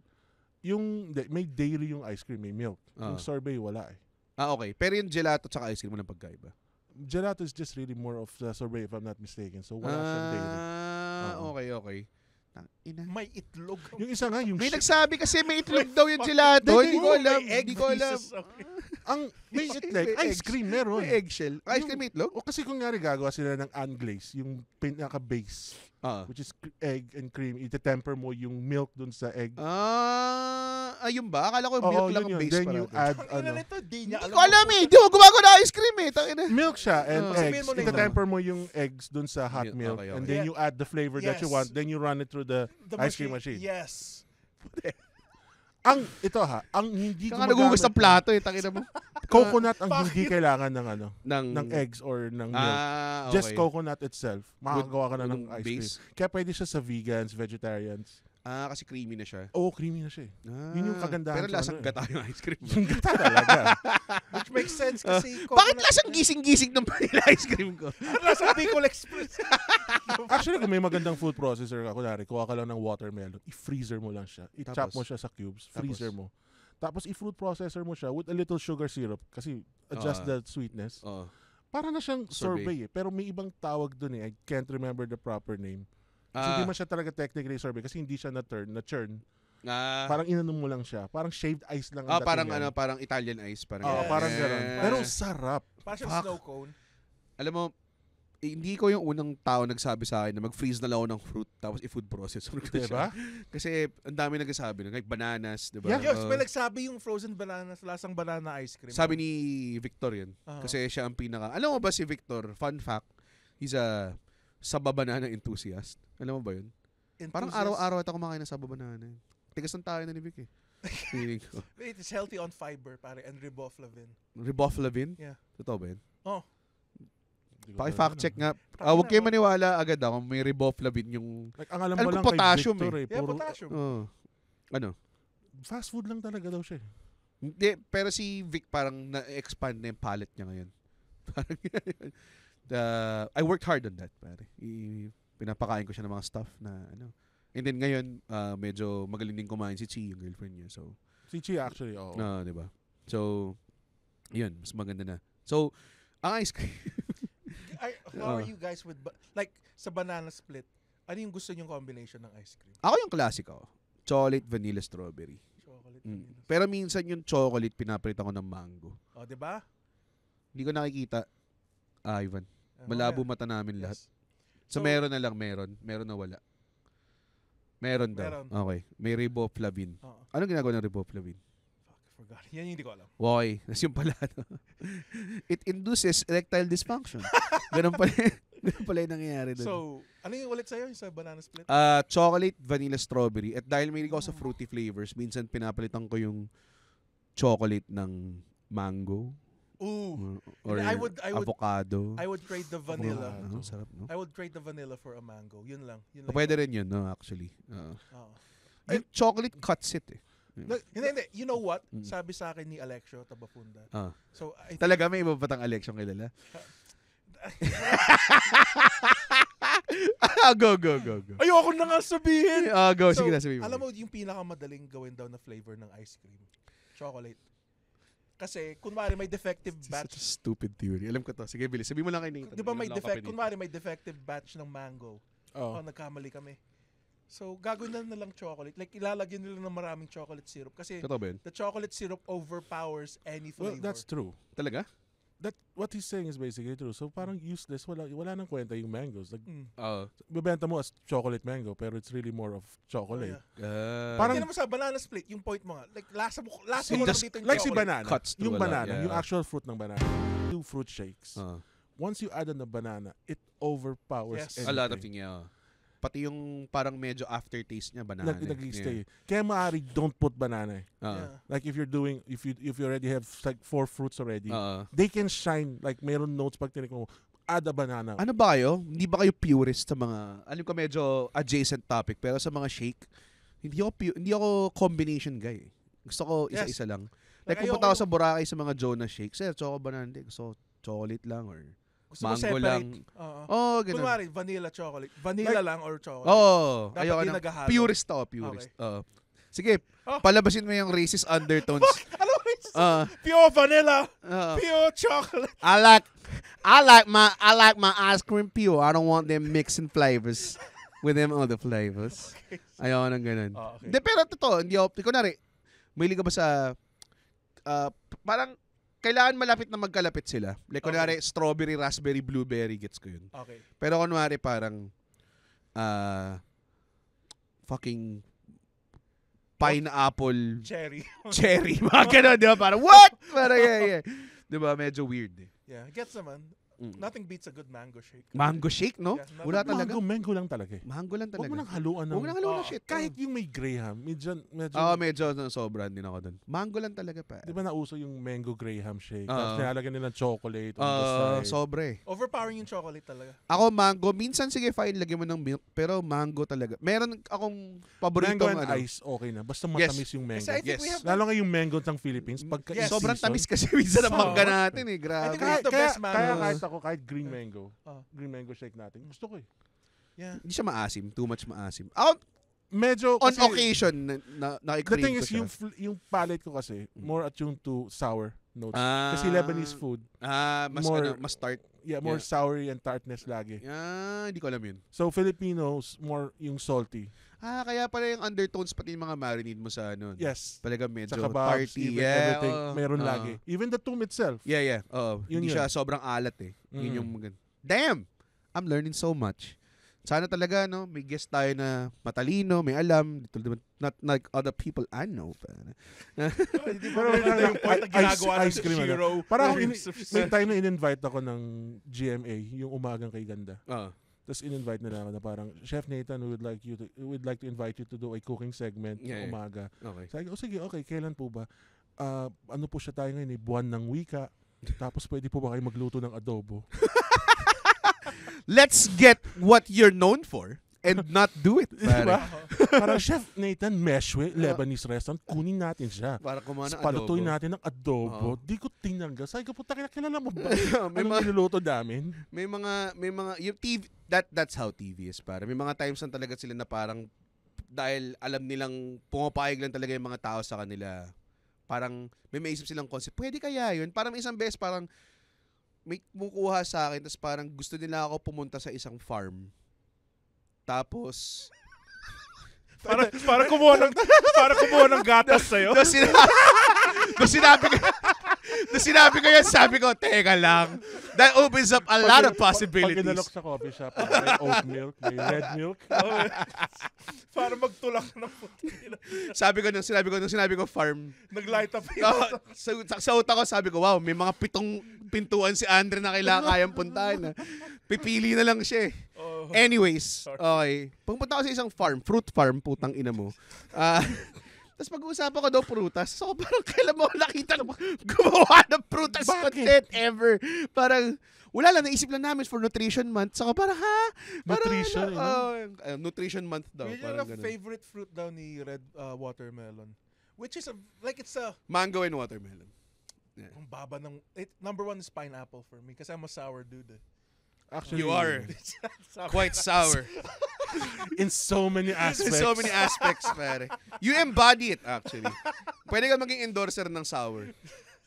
May dairy yung ice cream, may milk. Yung sorbet, wala eh. Okay. Pero yung gelato tsaka ice cream, walang pagkaiba? Gelato is just really more of the sorbet if I'm not mistaken. So wala siyang dairy. Okay. Ina. May itlog. Yung isa nga, yung May nagsabi kasi may itlog daw yung gelato. Hindi ko alam. Hindi ko alam. may itlog, ice cream meron. May eggshell. Ice cream may itlog? O kasi kung nga gagawa sila ng unglaze, yung pinaka-base, which is egg and cream, ite-temper mo yung milk dun sa egg. Ayun ba? Akala ko milk lang ang base Then para. you add, Hindi ko alam eh. Hindi ko gumagawa ng ice cream eh. Tangina. milk siya and Sabihin eggs. mo na yun. Ite-temper mo yung eggs dun sa hot Okay, milk. okay. And then you add the flavor that you Yes. want. Then you run it through the ice cream machine. Yes. Ang hindi Kaka nagugas ng plato eh. Tangina mo. coconut ang Bakit? hindi kailangan ng ng Ng eggs or ng milk. okay. Just coconut itself. Makakagawa ka na ng With ice cream. base? Kaya pwede siya sa vegans, vegetarians. Kasi creamy na siya. Oo, creamy na siya eh. Yun yung kagandahan Pero sa lasang ano eh. gata yung ice cream. Yung gata talaga. Which makes sense kasi Bakit lasang gising-gising ng vanilla ice cream ko? Lasang Bicol Express. Actually, kung may magandang food processor ka, kunwari, kuha ka lang ng watermelon, i-freezer mo lang siya. I-chop Tapos? mo siya sa cubes, freezer mo. Tapos i-fruit processor mo siya with a little sugar syrup kasi adjust the sweetness. Para na siyang sorbet eh. Pero may ibang tawag dun eh. I can't remember the proper name. So, hindi man siya talaga technically sorbet kasi hindi siya na-churn. Parang inanom mo lang siya. Parang shaved ice lang ang parang dating yan. parang Italian ice. Parang Yes. Parang gano'n. Yes. Pero sarap. Parang siyang Fuck. snow cone. Alam mo, hindi ko yung unang tao nagsabi sa akin na mag-freeze na lang ako ng fruit tapos i-food processor ko Diba? siya. Kasi ang dami nagsasabi like bananas, diba? Yeah. Yes, may nagsabi yung frozen bananas, lasang banana ice cream. Sabi ni Victor yun. Uh-huh. Kasi siya ang pinaka... Alam mo ba si Victor? Fun fact, he's a saba banana enthusiast. Alam mo ba yun? Parang araw-araw ata kumakain ng saba banana. Tigas ng tayo na ni Vic eh. Feeling ko. It is healthy on fiber, pare, and riboflavin. Riboflavin? Yeah. Totoo ba yun? Oh. Paki-fact check nga. Huwag kayo maniwala agad kung may riboflavin yung... Like, ang alam Alam mo ko lang potassium kay Victor eh. Yeah, Puro, potassium. Ano? fast food lang talaga daw siya eh. Hindi, pero si Vic parang na-expand na yung palate niya ngayon. Parang I worked hard on that, pare. Pinapakain ko siya ng mga stuff na ano. And then ngayon, medyo magaling din kumain si Chi, yung girlfriend niya. So, Si Chi actually, oo. di ba? So, yun, mas maganda na. So, ang ice cream. How are you guys with, like, sa banana split, ano yung gusto nyong combination ng ice cream? Ako yung classic ako. Chocolate, vanilla, strawberry. Chocolate, vanilla. Pero minsan yung chocolate, pinapalitan ko ng mango. Oh, di ba? Hindi ko nakikita. Ivan. Malabo mata namin lahat. So, meron na lang, meron. Meron na wala. Meron daw. Meron. Okay. May riboflavin. Oo. Anong ginagawa ng riboflavin? Fuck, I forgot. Yan yung hindi ko alam. Why? That's yung pala. No? It induces erectile dysfunction. Ganun pala, ganun pala yung nangyayari doon. So, ano yung ulit sa'yo? Yung sa banana split? Chocolate, vanilla, strawberry. At dahil may ako sa fruity flavors, minsan pinapalitan ko yung chocolate ng mango. Ooh. Or I would- avocado. I would trade the vanilla. Sarap, no? I would trade the vanilla for a mango. Yun lang. Yun lang. Pwede rin yun, no, actually. Oo. Yung chocolate cuts it, eh. Hindi. You know what? Sabi sa akin ni Alexio Tabafunda. So, I think, Talaga may iba pa tang election kilala? Go. ayoko na nga sabihin! Go, So, sige na, sabihin mo. alam mo, yung pinakamadaling gawin daw na flavor ng ice cream? Chocolate. Kasi, kunwari may defective Such batch. a stupid theory. Alam ko to. Sige, bilis. Sabihin mo lang kay Nathan. Di ba may Wala akong kape dito. kunwari may defective batch ng mango. Oo. Oh, nagkamali kami. So, gagawin na lang chocolate. Like, ilalagyan nila ng maraming chocolate syrup. Kasi, Totoo ba yun? the chocolate syrup overpowers any Well, flavor. that's true. Talaga? that what he's saying is basically true. So parang useless, wala nang kwenta yung mangoes. Like, Oo. bebenta mo as chocolate mango, pero it's really more of chocolate. Parang naman sa banana split, yung point mo nga. Like, lasa mo just dito yung Like si chocolate. banana. Cuts through Yung a lot, banana, yeah. yung actual fruit ng banana. Yung fruit shakes. Once you add on the banana, it overpowers Yes. anything. A lot of things, yeah. Pati yung parang medyo aftertaste niya, banana. Nag-stay. Kaya maaari, don't put banana. Yeah. Like if you already have like 4 fruits already, they can shine. Like meron notes pag tinikman mo, add a banana. Ano ba kayo? Hindi ba kayo purist sa mga, alam ko medyo adjacent topic, pero sa mga shake, hindi ako combination guy. Gusto ko isa-isa lang. Like kung punta ako sa Boracay sa mga Jonas shakes, choco banana, gusto ko chocolate lang or Gusto mo mango separate. lang. Ganun. Kunwari, vanilla chocolate. Vanilla lang or chocolate. Dapat ayoko di na. naghahalo. Purist ako, purist. Okay. Sige, palabasin mo yung racist undertones. Ano ba Uh, pure vanilla. uh, Pure chocolate. I like my ice cream pure. I don't want them mixing flavors with them other flavors. Ayoko nang ganun. Okay. Hindi, pero totoo, kunwari, mahilig ka ba sa, parang, kailangan malapit na magkalapit sila. Like, kunwari, strawberry, raspberry, blueberry, gets ko yun. Okay. Pero kunwari, parang, fucking, pineapple, Cherry. cherry, mga ganun, di ba? Parang, what? Parang, yeah. Di ba? Medyo weird eh. Yeah, gets naman. Nothing beats a good mango shake. Mango shake, no? Yeah, Wala talaga. Mango lang talaga. Mango lang Huwag talaga. mo nang haluan ng... Huwag mo nang haluan ng shit. Kahit yung may Graham, medyo Medyo sobra din ako dun. Mango lang talaga pa. di ba nauso yung mango Graham shake? Oo. Tapos nilalagyan nila ng chocolate on the side. Sobra eh. Overpowering yung chocolate talaga. Ako mango, minsan sige fine, lagyan mo ng milk, pero mango talaga. Meron akong paboritong Mango and ice, okay na. Basta Yes. matamis yung mango. Kasi I think we have Lalo nga yung mango ng Philippines. Pagka Yes. Sobrang season, tamis kasi minsan ang So, mangga natin eh. I Grabe. think we have the best mango. Kaya kahit green mango, green mango shake natin, gusto ko eh. Yeah. Hindi siya maasim. Too much maasim. Ako, Medyo on kasi, occasion, the nakikrave thing ko is, siya. yung palate ko kasi, more attuned to sour notes. Ah. Kasi Lebanese food, Mas tart. more soury and tartness lagi. Hindi ko alam yun. So, Filipinos, more yung salty. Kaya pala yung undertones pati yung mga marinade mo sa ano. Yes. Talaga medyo Sa kebabs, tarty. even everything, oo. meron lagi. Even the tomb itself. Yeah. Oo. Yun Hindi yun. siya sobrang alat eh. Yun Mhm. yung damn! I'm learning so much. Sana talaga, no, may guest tayo na matalino, may alam, not like other people I know. Pero yung point na ginagawa ice ng cream. Shiro. Parang may time na in-invite ako ng GMA, yung umagang kay Ganda. Tapos in-invite nila ako na parang, Chef Nathan, we would like to invite you to do a cooking segment Yeah. umaga. Okay. Sabi ko, sige, okay, kailan po ba? Ano po siya tayo ngayon, buwan ng wika. Tapos pwede po ba kayo magluto ng adobo? Let's get what you're known for and not do it. Diba? Parang Chef Nathan Meshwe, Lebanese restaurant, kunin natin siya. Para kumain ng Palutuin adobo. natin ng adobo. Oo. Di ko tinanggal. Sabi ko, puta, kilala mo ba? May Anong mga- niluluto namin? May mga yung TV that's how TV is para. May mga times na talaga sila na parang dahil alam nilang pumapayag lang talaga yung mga tao sa kanila. Parang may maisip silang concept. Pwede kaya yun? Parang isang beses parang may kumukuha sa akin tapos parang gusto nila ako pumunta sa isang farm. Tapos Para kumuha ng gatas sa'yo. Nung sinabi ko yan, sabi ko, teka lang. That opens up a lot of Pag possibilities. inalok sa coffee shop, may oat milk, may red milk. Para magtulak ng puti. Nung sinabi ko farm, Nag-light up yun. sa utak ko, sabi ko, wow, may mga 7 pintuan si Andre na kayang puntahan. Pipili na lang siya eh. Anyways, okay. Pumunta ako sa isang farm, fruit farm, putang ina mo. Tapos pag-uusapan ko daw prutas. So parang kailan mo nakita na gumawa ng prutas content ever. Parang wala lang, naisip lang namin for Nutrition Month. So parang Nutrition, Nutrition Month daw. Yun Parang yung ganun. favorite fruit daw ni Red watermelon. Which is it's a Mango and watermelon. ang baba ng number 1 is pineapple for me kasi I'm a sour dude. Actually, You are quite sour. in so many aspects. So many aspects, pare. You embody it, actually. Pwede ka maging endorser ng sour.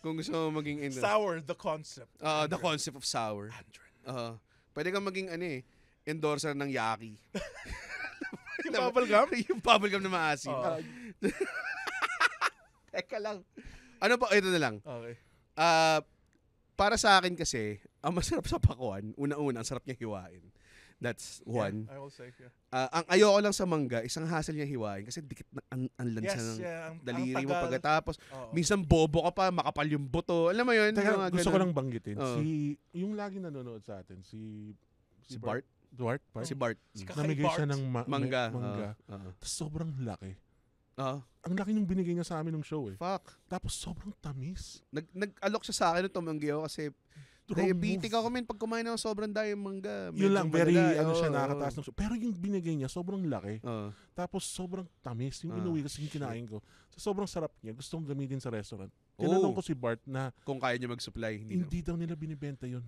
Kung gusto mo maging endorser. Sour, the concept. The concept of sour. Pwede ka maging endorser ng Yaki. Yung bubble gum? Yung bubblegum na maasim. Teka lang. Ano pa? Ito na lang. Okay. para sa akin kasi, ang masarap sa pakwan, una-una, ang sarap niya hiwain. That's one. Yeah, I will say, yeah. Ang ayoko lang sa mangga, isang hassle niya hiwain kasi dikit na ang lansa ng ang daliri mo tagal. pagkatapos. Oo. Minsan bobo ka pa, makapal yung buto. Alam mo yun? Teka, yung mga gusto ko ganun. lang banggitin. Oo. Yung lagi nanonood sa atin, si Bart? Bart? Si Bart. Si Kakay Namigay Bart. siya ng Mangga. mangga. Oo. Tapos sobrang laki. Oo. Ang laki nung binigay niya sa amin ng show eh. Fuck. Tapos sobrang tamis. Nag-alok siya sa akin nung tumanggi ako kasi diabetic ako men pag kumain ng sobrang dayong mangga. Yun lang, very siya, Oo. nakakataas ng show. Pero yung binigay niya, sobrang laki. Oo. Tapos sobrang tamis. Yung Ah, inuwi kasi yung kinain ko. So, sobrang sarap niya. Gusto kong gamitin sa restaurant. Tinanong ko si Bart na Kung kaya niya mag-supply, hindi. hindi daw nila binibenta yun.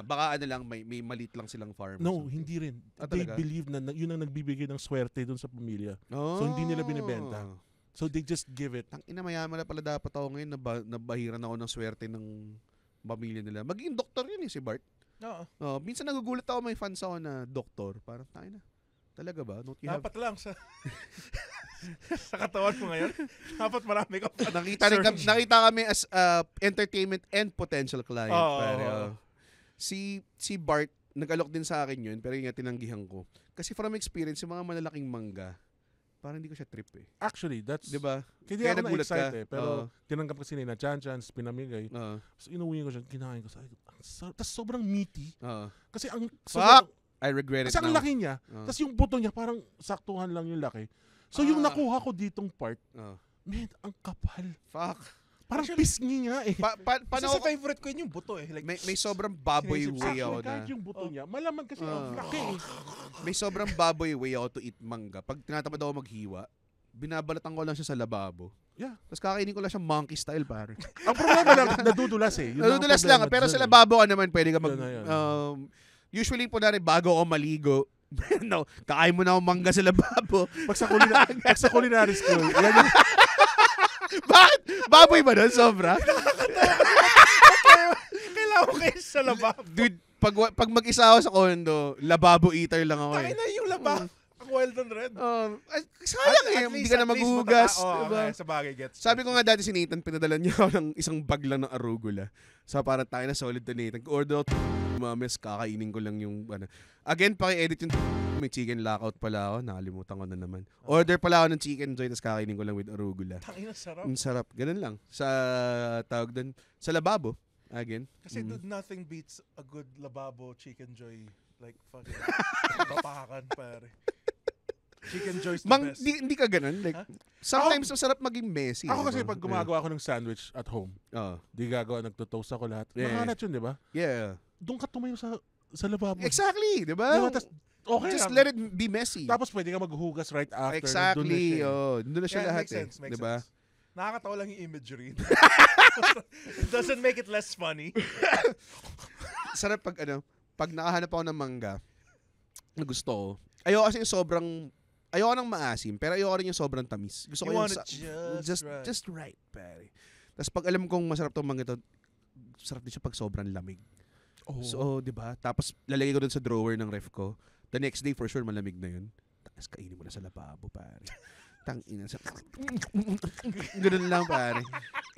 Baka ano lang, may malit lang silang farm. or No, something. hindi rin. Ah, They talaga? believe na yun ang nagbibigay ng swerte dun sa pamilya. Oh. So, hindi nila binibenta. So, they just give it. Tang ina, mayaman na pala dapat ako ngayon. Nabahiran ako ng swerte ng pamilya nila. Maging doktor yun si Bart. Oo. Minsan nagugulat ako, may fans ako na doktor. Parang, tayo na. Talaga ba? Don't you have... Dapat lang sa sa katawan mo ngayon. Dapat marami ka pa. Nakita kami as entertainment and potential client. Oo. Pero, si Bart, nag-alok din sa akin yun, pero yung nga tinanggihan ko. Kasi from experience, yung mga malalaking mangga, parang hindi ko siya trip eh. Actually, that's... Diba? Kaya ako nagulat na-excite ka. eh. Pero tinanggap kasi nila, chance, pinamigay. So, inuwi ko siya, kinain ko. Tapos sobrang meaty. Kasi ang... Fuck! I regret it Kasi ang now. laki niya. Tapos yung buto niya, parang saktuhan lang yung laki. So, yung nakuha ko ditong part, man, ang kapal. Fuck. Parang pisngi nga eh. Kasi sa favorite ko yun yung buto eh. Like, May sobrang baboy way ako Actually, kahit na. yung buto niya, malaman kasi ang laki eh. May sobrang baboy way ako to eat mangga. Pag tinatamad ako maghiwa, binabalatan ko lang siya sa lababo. Yeah. Tapos kakainin ko lang siya monkey style, pare. Ang problema lang, nadudulas eh. Yun Nadudulas ang lang, problema pero dyan sa eh. lababo ka naman, pwede ka mag... Yun na yun. Usually po na rin, bago ako maligo, no, kakain mo na ako mangga sa lababo. Pag sa culinary school, yan yung, Bakit? Baboy ba nun? Sobra? kailangan ko kayo sa lababo. Dude, pag mag-isa ako sa condo, lababo eater lang ako Tayo eh. na yung lababo. Ang wild and red. Sayang eh, hindi ka na maghugas. Diba? Sa bagay gets. Sabi ko nga dati si Nathan, pinadala niya ako ng isang bag lang ng arugula. So parang tayo na solid to Nathan. Order ako mames, kakainin ko lang yung ano. Again, paki-edit yung may chicken lockout pala ako. Nakalimutan ko na naman. Order pala ako ng chicken joy, tapos kakainin ko lang with arugula. Tangina, sarap. Ang sarap. Ganun lang. Sa tawag doon, sa lababo. Again. Kasi dude, nothing beats a good lababo chicken joy. Like, fucking, bapakan, pare. Chicken joy's the best. Hindi ka ganun. Like, sometimes masarap maging messy. ako kasi diba? pag gumagawa ako ng sandwich at home, di gagawa, nagtotoast ako lahat. Yeah. Makalat yun, di ba? Yeah. Doon ka tumayo sa lababo. Exactly, di Di ba? ba? Tas, okay Just lang. let it be messy. Tapos pwede ka maghugas right after. Exactly. Doon Doon na siya Yeah, lahat makes sense, eh. makes Diba? sense. Nakakatawa lang yung imagery. It doesn't make it less funny. Sarap pag nakahanap ako ng mangga na gusto ko. Ayoko kasi yung ayoko nang maasim, pero ayoko rin yung sobrang tamis. Gusto ko You yung want it just right, pare. Tapos pag alam kong masarap tong mangga to, sarap din siya pag sobrang lamig. Oh. So, 'di ba? Tapos lalagay ko dun sa drawer ng ref ko. The next day for sure malamig na 'yun. Tapos kainin mo na sa lababo, pare. Tangina sa ganun lang, pare.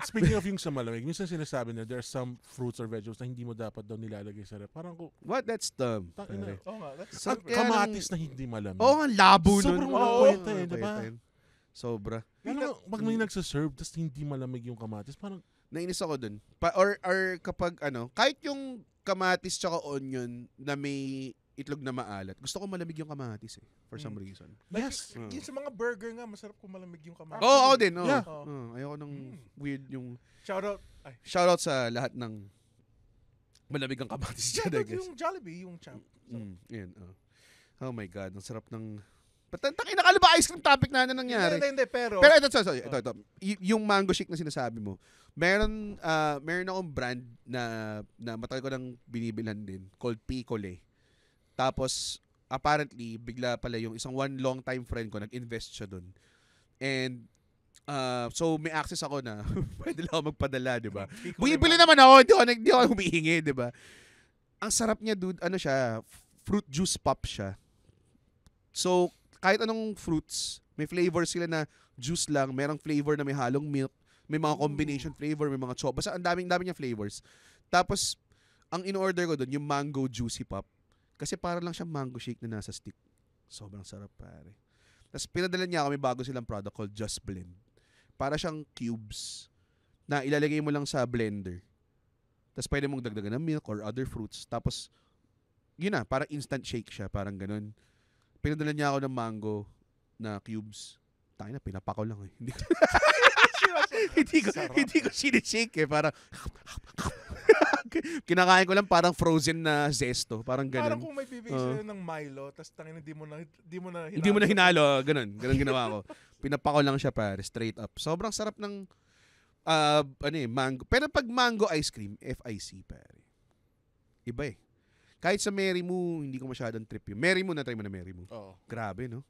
Speaking of yung sa malamig, minsan sinasabi na there are some fruits or vegetables na hindi mo dapat daw nilalagay sa ref. Parang ko, What? That's dumb. Tangina. pare. Oo nga, that's So, super. kaya kamatis na hindi malamig. Oo, ang labo nun. Sobrang walang Oo, kwenta eh, di ba? kwenta yun. Sobra. Lalo pag may nagsaserve, tapos hindi malamig yung kamatis, parang, Nainis ako dun. Or kapag kahit yung kamatis tsaka onion na may itlog na maalat, gusto ko malamig yung kamatis eh. For some reason. Like, yes. Yung sa mga burger nga, masarap kung malamig yung kamatis. Oo, ako din. Oh. Yeah. Ayoko ng weird yung... Shoutout. Ay. Shoutout sa lahat ng malamig ang kamatis dyan, I guess. Yung Jollibee, yung champ. Yan. Oh my God, ang sarap ng... Patantang inakala ba ice cream topic na nangyari? Hindi, pero... Pero ito. Yung mango shake na sinasabi mo, meron akong brand na matagal ko nang binibilhan din, called Piccole. Tapos, apparently, bigla pala yung isang one long time friend ko, nag-invest siya dun. And, so may access ako na pwede lang ako magpadala, di ba? Bumibili naman ako, hindi ako humihingi, di ba? Ang sarap niya, dude, siya, fruit juice pop siya. So, kahit anong fruits, may flavor sila na juice lang, merong flavor na may halong milk, may mga combination flavor, may mga basta ang daming niya flavors. Tapos, ang in-order ko doon, yung mango juicy pop. Kasi para lang siyang mango shake na nasa stick. Sobrang sarap, pare. Tapos, pinadala niya ako, may bago silang product called Just Blend. Para siyang cubes na ilalagay mo lang sa blender. Tapos, pwede mong dagdagan ng milk or other fruits. Tapos, yun na, parang instant shake siya. Parang ganun. Pinadala niya ako ng mango na cubes. Tayo na, pinapako lang eh. Hindi ko sinishake eh. Parang, kinakain ko lang parang frozen na zesto. Parang ganun. Parang kung may bibigay sa'yo ng Milo, tapos tangin hindi mo na hinalo. Hindi mo na hinalo. Ganun ginawa ko. Pinapako lang siya pare, straight up. Sobrang sarap ng, mango. Pero pag mango ice cream, FIC pare. Iba eh. Kahit sa Mary Moo, hindi ko masyadong trip yun. Mary Moo, na-try mo na Mary Moo. Oo. Grabe, no?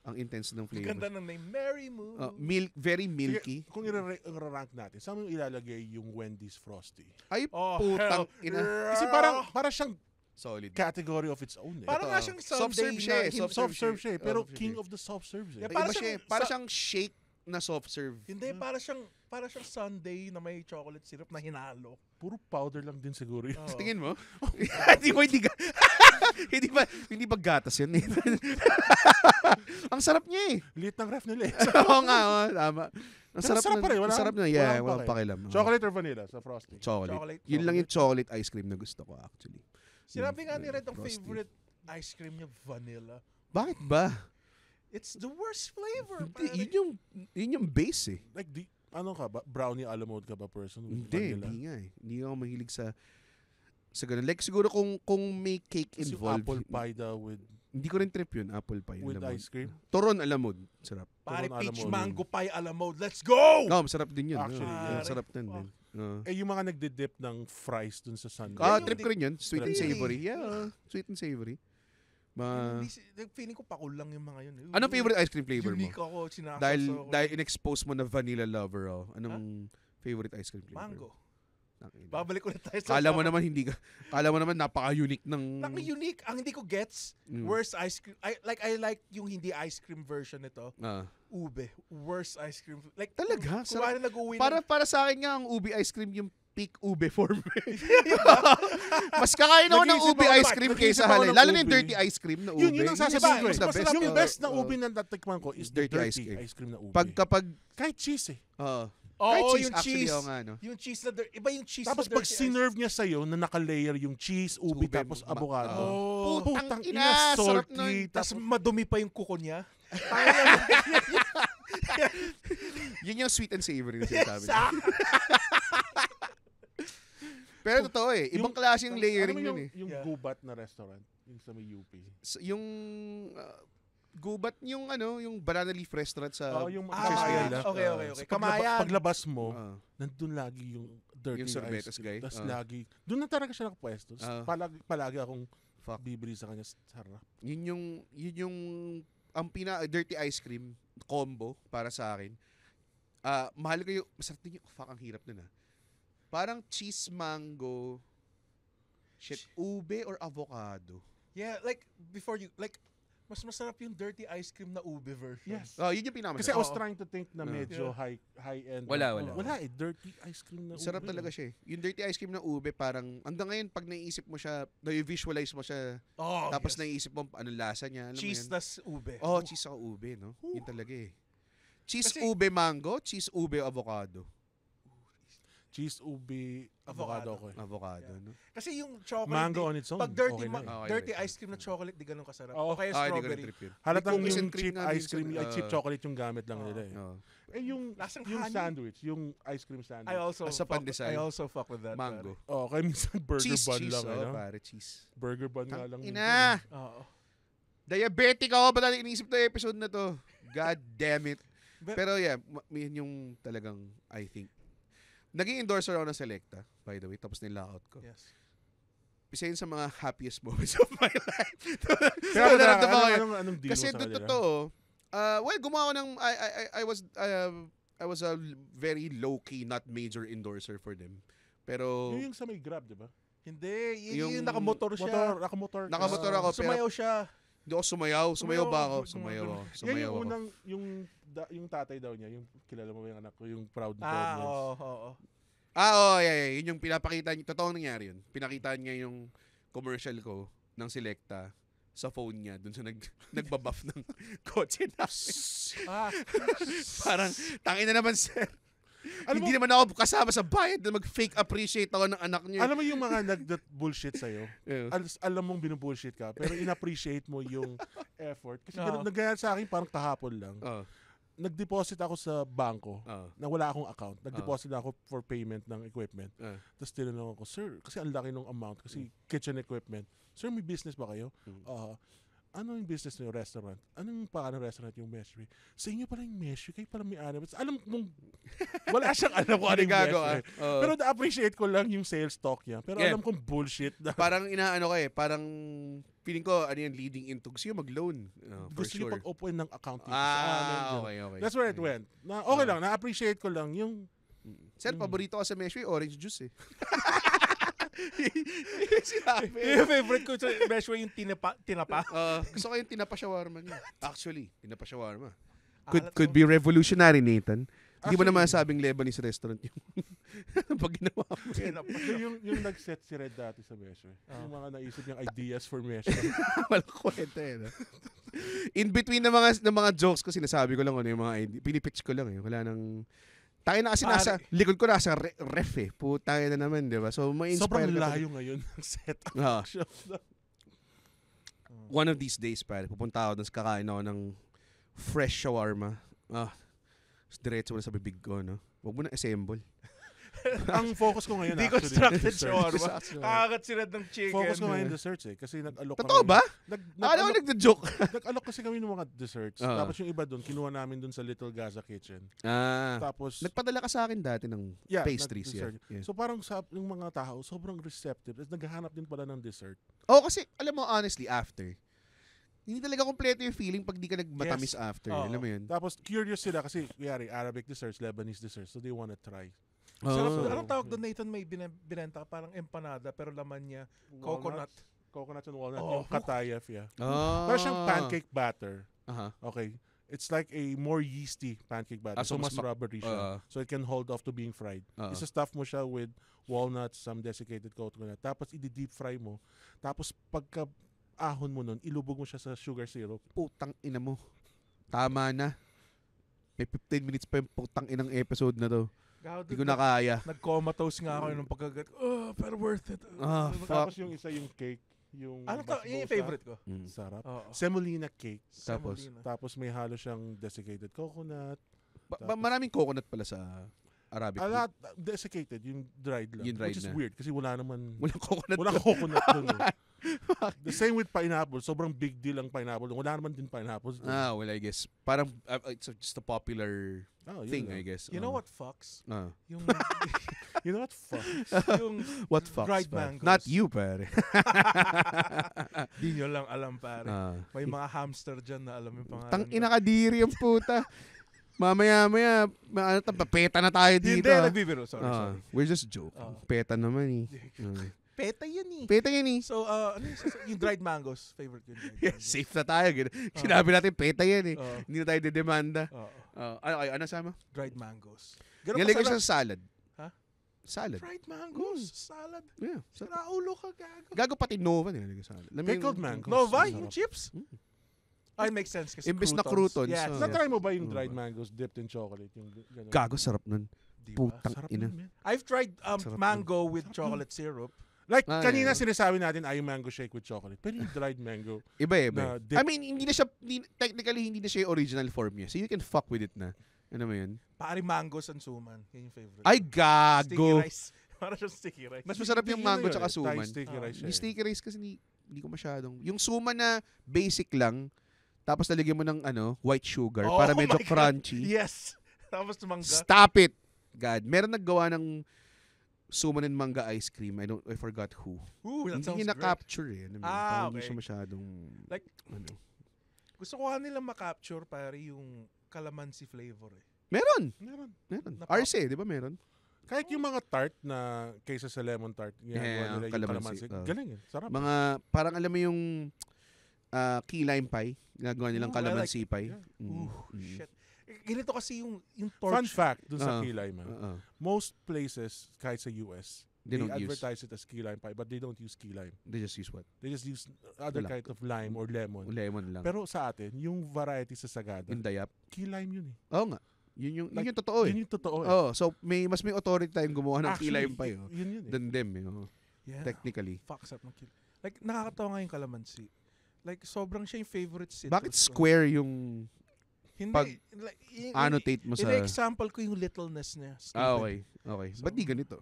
Ang intense ng flavor. Ganda ng name, Mary Moo. Very milky. Sige, kung i-rank natin, saan mo ilalagay yung Wendy's Frosty? Ay, Oh, putang hell. ina. Kasi para siyang Solid. category of its own. Parang nga siyang Soft Sunday serve siya eh. na- Soft serve siya, pero Soft serve king siya. of the soft serves. Yeah, Para Para siya, siyang- para siyang shake na soft serve. Hindi, para siyang Sunday na may chocolate syrup na hinalo. Puro powder lang din siguro yun. Oo. Tingin mo? hindi ba gatas yun eh. Ang sarap niya eh. Liit ng ref nila eh. Oo nga, tama. Ang Pero sarap pa rin, ang sarap na, yeah, walang walang pakialam. Chocolate or vanilla sa Frosty? Chocolate. Chocolate. Yun lang yung chocolate ice cream na gusto ko actually. Sinabi nga ni Red, ang Frosty. favorite ice cream niya, vanilla. Bakit ba? It's the worst flavor. Hindi, pare. yun yung base eh. Like, ano ka ba? Brownie a la mode ka ba person? With Hindi vanilla? nga eh. Hindi ako mahilig sa ganun. Like siguro kung may cake Tapos yung involved. apple pie daw with Hindi ko rin trip yun, apple pie. with alam mo. ice cream. Toron alamod. Sarap. Pare, Turon peach alamode. mango pie a la mode. Let's go! No, masarap din yun. Actually, yeah. Masarap din. Fuck. Man. Eh, yung mga nagdi-dip ng fries dun sa sundae. Yan yung Trip ko rin yun. Sweet and Really? savory. Yeah, sweet and savory. Feeling ko pakul lang yung mga yun. Anong favorite ice cream flavor mo? Unique ako, sinasawsaw Dahil ako. dahil in-expose mo na vanilla lover oh. Anong favorite ice cream flavor? Mango. Tangina. Babalik ulit tayo sa Kala mo naman napaka-unique ng Naka-unique. Ang hindi ko gets, worst ice cream. I like yung hindi ice cream version nito. Ube. Worst ice cream. Like, Talaga? Kung ano nag-uwi Para sa akin nga ang ube ice cream yung peak ube form. Mas kakain ako ng Nag-iisip ube ako ice naman, cream nag-iisip kaysa ako halay. ng Lalo na yung ube. dirty ice cream na ube. Yun ang sasabihin ko. Mas the best. Yung Oo. best na ube na natikman ko is the Dirty ice dirty cream. ice cream na ube. Kapag Kahit cheese eh. kahit Oo, cheese, yung actually, cheese. oo nga, no? Yung cheese na iba yung cheese Tapos na pag dirty sinerve niya sa'yo na naka-layer yung cheese, ube, Ube, tapos avocado. Oh. Putang ina, sarap nun. salty. Tapos madumi pa yung kuko niya. Yun yung sweet and savory na sinasabi niya. Pero totoo eh. Ibang klase yung layering ano yun eh. yung Yeah. gubat na restaurant, yung sa may UP. Yung gubat yung yung banana leaf restaurant sa yung Kamayan. Okay. So, Kamayan. paglabas mo, Ah. nandun lagi yung dirty Yung sorbetes ice cream. guy? Tapos Ah. lagi, doon na talaga siya nakapwesto. Palagi akong Fuck. bibili sa kanya. Sarap. Yun yung ang dirty ice cream combo para sa akin. Mahal ko yung masarap din yung ang hirap nun ah. Parang cheese mango ube or avocado. Yeah, like before you mas masarap yung dirty ice cream na ube version. Yes. Yun yung pinakamasarap. Kasi I was Oo. trying to think na medyo high-end. Wala. Wala eh. Dirty ice cream na Sarap ube. talaga siya eh. Yung dirty ice cream na ube, parang hanggang ngayon pag naiisip mo siya, na-visualize mo siya, Oh, tapos yes. naiisip mo anong lasa niya. Alam cheese mo yun? tas ube. Oh, cheese ako ube, no? Yun talaga eh. Cheese Kasi- ube mango, cheese ube avocado. Cheese, ube, avocado ko eh. Avocado, Yeah. no? Kasi yung chocolate, Mango on its own. pag dirty, okay na eh. Okay, dirty okay. ice cream na chocolate, di ganun kasarap. Oo. O kaya Hindi ko strawberry. na-trip yun. Halatang May cookies yung and cream cheap nga ice din cream, sa- cheap chocolate yung gamit lang nila eh. Oh. Eh yung Lasang yung honey. sandwich, yung ice cream sandwich. I also Sa pandesal. I also fuck with that. Mango. Oh, kaya minsan burger Cheese, bun cheese. lang eh, Oh, no? pare, cheese. Burger bun nga lang. Ina! pare. Oo. Diabetic ako. Ba't natin inisip na episode na to? God damn it. But- Pero yeah, yun yung talagang, I think. Naging endorser ako ng Selecta, by the way, tapos nilockout ko. Yes. Isa yun sa mga happiest moments of my life. Pero Naramdaman ko yun. anong deal Kasi mo sa kanila? totoo, gumawa ko ng, I was a very low-key, not major endorser for them. Pero, Yung sa may Grab, di ba? Hindi, Yung yung nakamotor siya. Nakamotor. ka. Nakamotor ako, pero Sumayaw siya. hindi ako sumayaw. Sumayaw ba ako? Sumayaw. Sumayaw ako. Yan Sumayaw yung ako. unang, yung tatay daw niya, yung kilala mo ba yung anak ko, yung proud na Ah, proud oo. Yeah. Yun yung pinapakita niya. Totoong nangyari yun. Pinakita niya yung commercial ko ng Selecta sa phone niya dun sa nagbabuff ng kotse namin. Parang, tangin na naman, sir. Hindi naman ako kasama sa bayad na mag-fake appreciate ako ng anak niya. Alam mo yung mga nag-bullshit sa'yo? Alam mong binubullshit ka, pero in-appreciate mo yung effort. Kasi nagganyan sa akin parang kahapon lang. Nag-deposit ako sa bangko na wala akong account. Nag-deposit ako for payment ng equipment. Tapos tinanong ako, sir, kasi ang laki ng amount, kasi kitchen equipment. Sir, may business ba kayo? Ano yung business niyo? Restaurant. Anong pangalan ng restaurant yung Meshri? Sa inyo pala yung Meshri, kayo pala may alam. Alam mong, wala siyang alam kung ano yung Meshri. Pero na-appreciate ko lang yung sales talk niya. Pero alam kong bullshit. Parang inaano ka parang feeling ko, leading into gusto yung mag-loan. For gusto sure. niyo pag-open ng account. Okay. That's where it went. Okay lang, na-appreciate ko lang yung... Sir, paborito ko sa Meshri, orange juice Yung favorite ko sa Meshway yung tinapa. Gusto ko yung tinapa shawarma niya. Actually, tinapa shawarma. Could be revolutionary, Nathan. Hindi mo na masabing Lebanese restaurant yung pag ginawa mo. yung nag-set si Red dati sa Meshway. Yung mga naisip niyang ideas for Meshway. Walang kwenta In between ng mga jokes ko, sinasabi ko lang yung mga idea. Pinipitch ko lang Wala nang... Tayo na kasi nasa likod ko nasa ref Putang na naman, di ba? So, ma-inspire sobrang layo ngayon ng set. One of these days, pare, pupunta ako doon kakain ako ng fresh shawarma. Diretso mo na sa bibig ko, no? Huwag mo na assemble. Ang focus ko ngayon deconstructed shawarma. Kakagat sila ng chicken. Focus ko ngayon desserts kasi nag-alok Totoo ba? Alam mo nagda-joke. Nag-alok kasi kami ng mga desserts. Tapos yung iba doon, kinuha namin doon sa Little Gaza Kitchen. Tapos nagpadala ka sa akin dati ng pastries. So parang yung mga tao, sobrang receptive. Naghahanap din pala ng dessert. Kasi alam mo, honestly, after, hindi talaga kompleto yung feeling pag di ka nagmatamis after. Alam mo yun? Tapos curious sila kasi, Arabic desserts, Lebanese desserts. So they wanna try. Anong tawag doon, Nathan? May binenta parang empanada pero laman niya coconut and walnut. Yung katayef, Pero siyang pancake batter. Okay. It's like a more yeasty pancake batter. So mas rubbery siya. So it can hold off to being fried. Isa-stuff mo siya with walnuts, some desiccated coconut. Tapos i-deep fry mo. Tapos pagka ahon mo nun, ilubog mo siya sa sugar syrup. Putang ina mo. Tama na. May 15 minutes pa yung putang inang episode na to. Hindi ko na kaya. Nag-comatose nga ako nung pagkagat. Pero worth it. Fuck. Tapos yung isa yung cake. Yung yung favorite ko. Sarap. Semolina cake. Tapos may halo siyang desiccated coconut. Maraming coconut pala sa Arabic. Desiccated, yung dried lang. Yung dried which is na. weird kasi walang Walang coconut dun. The same with pineapple. Sobrang big deal ang pineapple. Wala naman din pineapple. Well, I guess. Parang it's just a popular thing, I guess. You know what fucks? Yung you know what fucks? Yung what fucks? Dried mangoes. Not you, pare. Di nyo lang alam, pare. May mga hamster dyan na alam yung pangalan. Tang inakadiri ang puta. Mamaya, peta na tayo dito. Hindi, nagbibiro. Sorry. We're just joking. Peta naman Peta yun So, yung dried mangoes, favorite ko. Safe na tayo. Sinabi natin, peta yan Hindi na tayo didemanda. Ano sama? Dried mangoes. Galing ko siya sa salad. Ha? Salad. Dried mangoes? Salad? Yeah. Naulo ka, gago. Gago pati Nova nilalagay sa salad. Pickled mangoes. Nova? Yung chips? It makes sense kasi imbes na croutons. Yes. Na-try mo ba yung dried mangoes dipped in chocolate? Yung Gago, sarap nun. Putang ina. I've tried mango with chocolate syrup. Like, kanina sinasabi natin yung mango shake with chocolate. Pero yung dried mango. Iba. I mean, technically, hindi na siya yung original form niya. So you can fuck with it na. Ano mo yun? Pari mango sansuman. Yun yung favorite. Ay, gago. Sticky rice. Para siyang sticky rice. Mas masarap yung mango tsaka suman. Sticky rice Yung sticky rice kasi hindi ko masyadong. Yung suman na basic lang, tapos lalagyan mo ng white sugar para medyo crunchy. Yes. Tapos mangga. Stop it. God, meron naggawa ng suman and manga ice cream. I forgot who. Ooh, that hindi sounds na-capture okay. Hindi siya masyadong like gusto ko nilang ma-capture pare yung calamansi flavor Meron. Arce, di ba meron? Kahit yung mga tart na kaysa sa lemon tart, yung calamansi. Galing Sarap. Mga, parang alam mo yung key lime pie. Ginagawa nilang calamansi pie. Shit. Ganito kasi yung Fun torch. fact dun sa Oo. key lime. Oo. Most places, kahit sa US, They they don't use. advertise it as key lime pie, but they don't use key lime. They just use what? They just use other Wala. kind of lime or lemon. Lemon lang. Pero sa atin, yung variety sa Sagada, yung dayap. key lime yun eh. Oo nga. Yun Like, yung totoo eh. Yun yung totoo eh. Oh, so mas may authority tayong gumawa ng Actually, kilay pa yun. yun yun eh. Than them eh. Oh. Yeah. Technically. Fucks up ng kill. Like, nakakatawa nga yung kalamansi. Like, sobrang siya yung favorite citrus. Bakit ko. square yung Hindi. pag like, annotate mo sa... Ina-example ko yung littleness niya. Ah, okay. Okay. So, Ba't di ganito?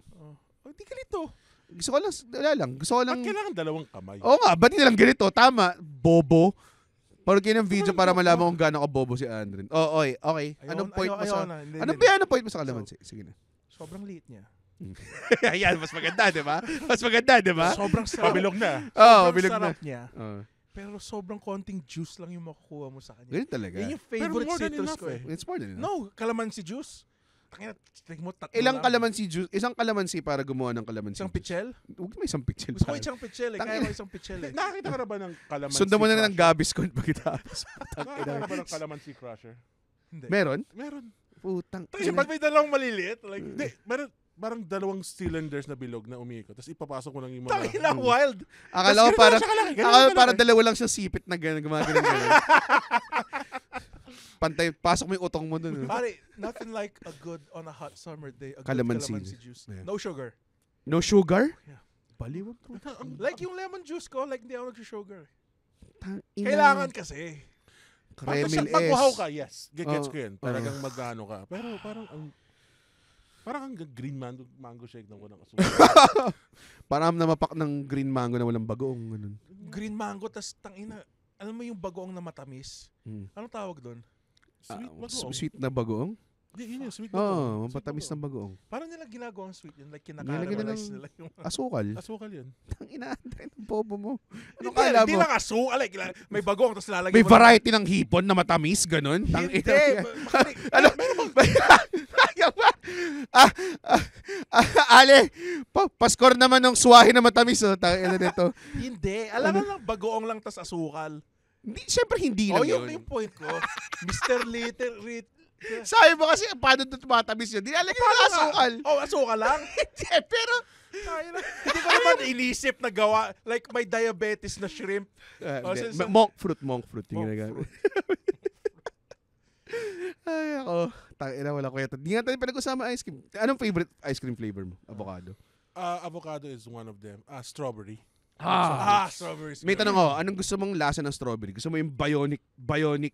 Di ganito. Gusto ko lang, wala lang. Gusto ko lang... Ba't kailangan dalawang kamay? Oo nga, ba't di lang ganito? Tama. Bobo. Parang kayo ng video para malaman kung gaano ka bobo si Andren. Oh, okay. Okay. Anong point mo sa... Anong point mo sa kalamansi? Sige na. Sobrang liit niya. Ayan, mas maganda, di ba? Mas maganda, di ba? Sobrang sarap. Pabilog na. Oo, Sobrang bilog na. sarap niya. Pero sobrang konting juice lang yung makukuha mo sa kanya. Ganyan talaga. Yan yung Pero favorite more than citrus enough ko eh. It's more than enough. No, calamansi juice. Tangina, tignan mo, tatlo Ilang lang. kalamansi juice? Isang kalamansi para gumawa ng kalamansi Isang juice. pichel? Huwag mo isang pichel. Gusto ko pare. isang pichel eh. Kaya ko isang pichel eh. Nakakita ka na ba ng calamansi Sundan mo na ng crusher? Gaviscon pagkatapos. Nakakita ka na ba ng calamansi crusher? Hindi. Meron? Meron. Putang. Kasi ba't may dalawang maliliit? Like, Hindi, meron parang dalawang cylinders na bilog na umiikot. Tapos ipapasok mo lang yung mga... tangina, wild. Akala ko ganun parang lang siya kalaki, ganun akala lang ko parang kalaki. dalawa lang siya sipit na gano'n, gumagano gano'n. Pantay, pasok mo yung utong mo dun. Pare, nothing like a good on a hot summer day. A Calamansi. good calamansi juice. Yeah. No sugar. No sugar? Yeah. Baliw. Like yung lemon juice ko, like hindi ako nag-sugar. Tangina. Kailangan kasi. Pagka Kremil siya pagbuhaw S. ka, yes. Gets Oh, ko yun. Talagang magano ka. Pero parang ang green mango shake na walang asukal. Parang namapak ng green mango na walang bagoong. Ganun. Green mango, tas tangina. Alam mo yung bagoong na matamis? Anong tawag doon? Sweet bagoong. Sweet na bagoong? Yun yung sweet Oo, bagoong. mapatamis ng bagoong. Parang nila ginagawang sweet yun. Like Nilalagyan kinakaramelize ng nila yung... Asukal. Asukal yun. Tangina, Andre, ang bobo mo. Ano Hindi, kala hindi mo? lang asukal. Like, may bagoong, tapos lalagyan May mo ng- variety ng hipon na matamis, ganun? Hindi. Ano? Ale, paskor naman ng suwahe na matamis. Oh. Tangina nito. Hindi. Alam mo lang, bagoong lang, tas asukal. Hindi, syempre hindi lang Oh, yun yun. yung point ko. Mr. Little Sabi mo kasi, paano ito tumatamis yun? Di alam yung asukal. Oh, asukal lang? Hindi, pero... Hindi ko naman inisip na gawa. Like, may diabetes na shrimp. Oh, so- monk fruit yung Monk ginagamit. Ay, ako. Tangina, wala kwenta. Di nga tayo pinag-usama ice cream. Anong favorite ice cream flavor mo? Avocado. Avocado is one of them. Strawberry. Strawberries. May tanong ako, anong gusto mong lasa ng strawberry? Gusto mo yung bionic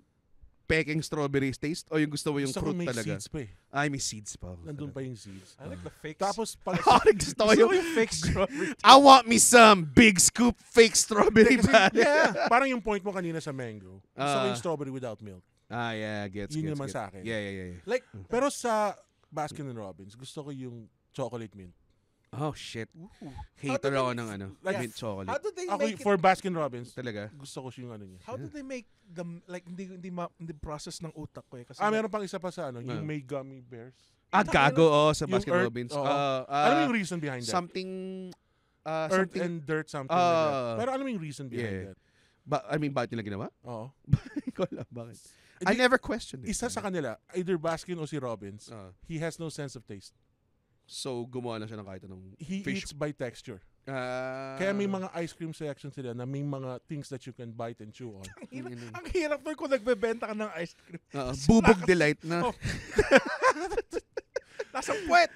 peking strawberry taste o yung gusto mo yung Gusto ko fruit may talaga? seeds pa eh. Ay, may seeds pa. Nandun pa yung seeds. I like the fake. Tapos pag... Gusto ko yung... fake strawberry. I want me some big scoop fake strawberry Kasi, pare. yeah, parang yung point mo kanina sa mango. Gusto ko yung strawberry without milk. Yeah, gets. Yun naman sa akin. Yeah. Like, Pero sa Baskin Robbins, gusto ko yung chocolate mint. Oh, shit. How Hater do ako they- ng ano, Yeah. mint chocolate. how do they Ako make it? for Baskin Robbins, Talaga? gusto ko yung ano niya. How do they make the like hindi process ng utak ko eh kasi Meron pang isa pa sa ano, yung may gummy bears. Gago, sa Yung Baskin Earth, Robbins. oo. Ano yung reason behind that? Something, Earth something, and dirt, something like that. Ah. Pero ano yung reason behind Yeah. that? bakit nila ginawa? Oo. Ko alam, bakit? I Hindi, never questioned it. Isa sa kanila, either Baskin o si Robbins, Ah. he has no sense of taste. So, gumawa lang siya ng kahit anong He fish. eats by texture. Ah. Kaya may mga ice cream section sila na may mga things that you can bite and chew on. ang hirap nun kung nagbebenta ka ng ice cream. Bubog delight na. Oh. Lasang puwet.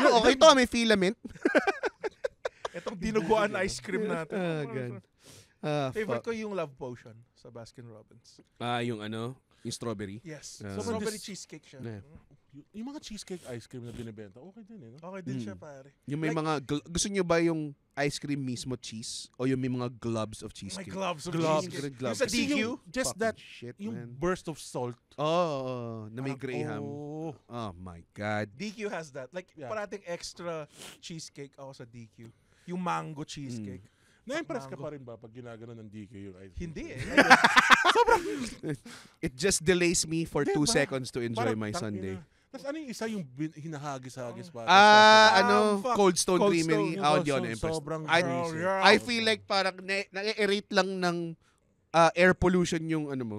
Okay to, may filament. Itong dinuguan ice cream natin. God. Favorite ko yung Love Potion sa Baskin Robbins. Yung ano, yung strawberry. Yes. Ah. Strawberry This- cheesecake siya. Yeah. Yung mga cheesecake ice cream na binibenta, okay din eh. No? Okay din siya pare. Yung may Like- mga, gusto nyo ba yung ice cream mismo cheese? O yung may mga globs of My cheesecake? gloves of Gloves. cheesecake. Gloves. Yung sa Kasi DQ. yung- just Fucking that, shit, yung man. burst of salt. Na may parang, Graham. Oh, Oh my God. DQ has that. Like, Yeah. parating extra cheesecake ako sa DQ. Yung mango cheesecake. na-impress ka Mango. pa rin ba pag ginagano ng DK yung ice cream? Hindi eh. It just delays me for 2 Diba? seconds to enjoy Parang my tangina. Sunday. Tapos ano yung isa yung hinahagis-hagis pa? fuck. Cold Stone Cold Creamery. Stone, Hindi ako na-impressed. Sobrang yeah. I feel like parang na-erate lang ng air pollution yung ano mo.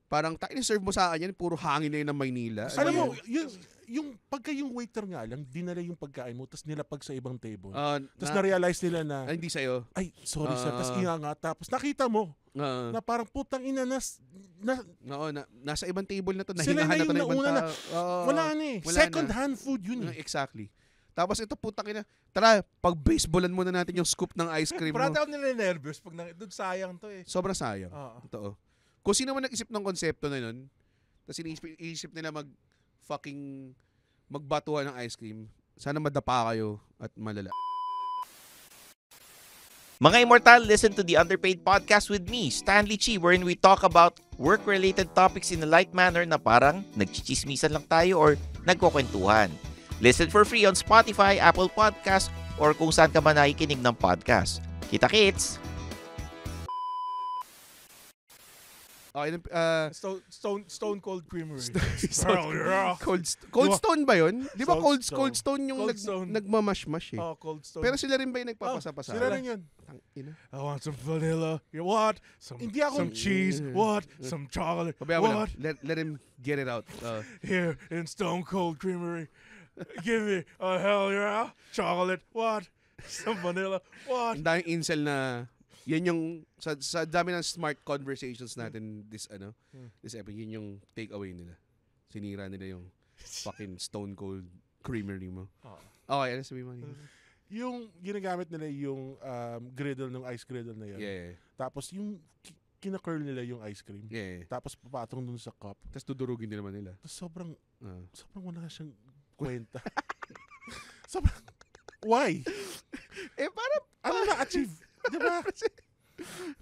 Parang serve mo sa akin yan, puro hangin na yun ng Maynila. Alam mo, Yan. yung pagka yung waiter nga lang, dinala yung pagkain mo, tapos nilapag sa ibang table. Ah, Tapos na-realize nila na, hindi sa'yo. ay, sorry sir, tapos nga, tapos nakita mo, na parang putang ina, Oo, nasa ibang table na to. Sila Nahingahan na na to yung ng ibang nauna na. tao. Wala na eh. Wala Second na. hand food yun eh. Exactly. Tapos ito, putang ina. Tara, pag-baseballan muna natin yung scoop ng ice cream mo. Parati ako nila nervous pag doon sayang to eh. Sobrang sayang. Oo. Totoo. Kung sino man nag-isip ng konsepto na yun, tapos iniisip nila magbatuhan ng ice cream, sana madapa kayo at malala. Mga Immortal, listen to the Underpaid Podcast with me, Stanley Chi, wherein we talk about work-related topics in a light manner na parang nagchichismisan lang tayo or nagkukwentuhan. Listen for free on Spotify, Apple Podcast, or kung saan ka man nakikinig ng podcast. Kita-kits! Okay, Stone Cold Creamery. Cold Stone ba yun? Di ba Cold Cold Stone yung Cold Stone. nagmamash-mash eh. Oh, Cold Stone. Pero sila rin ba yung nagpapasa-pasa? Sila rin yun. Tangina. I want some vanilla. You what? Hindi ako- Some cheese. What? Some chocolate. Pabayaan mo lang. What? Let him get it out. Here in Stone Cold Creamery. Give me a hell yeah. Chocolate. What? Some vanilla. What? Ang daming incel na yan yung sa dami ng smart conversations natin this episode, yun yung takeaway nila. Sinira nila yung fucking Stone Cold Creamery mo. Okay, ano sabi mo? Yung ginagamit nila yung griddle ng ice griddle na yan. Yeah. Tapos yung kina-curl nila yung ice cream. Yeah. Tapos papatong dun sa cup. Tapos tudurugin din naman nila. Tapos sobrang wala siyang kwenta. sobrang, why? Para Ano na-achieve? Diba?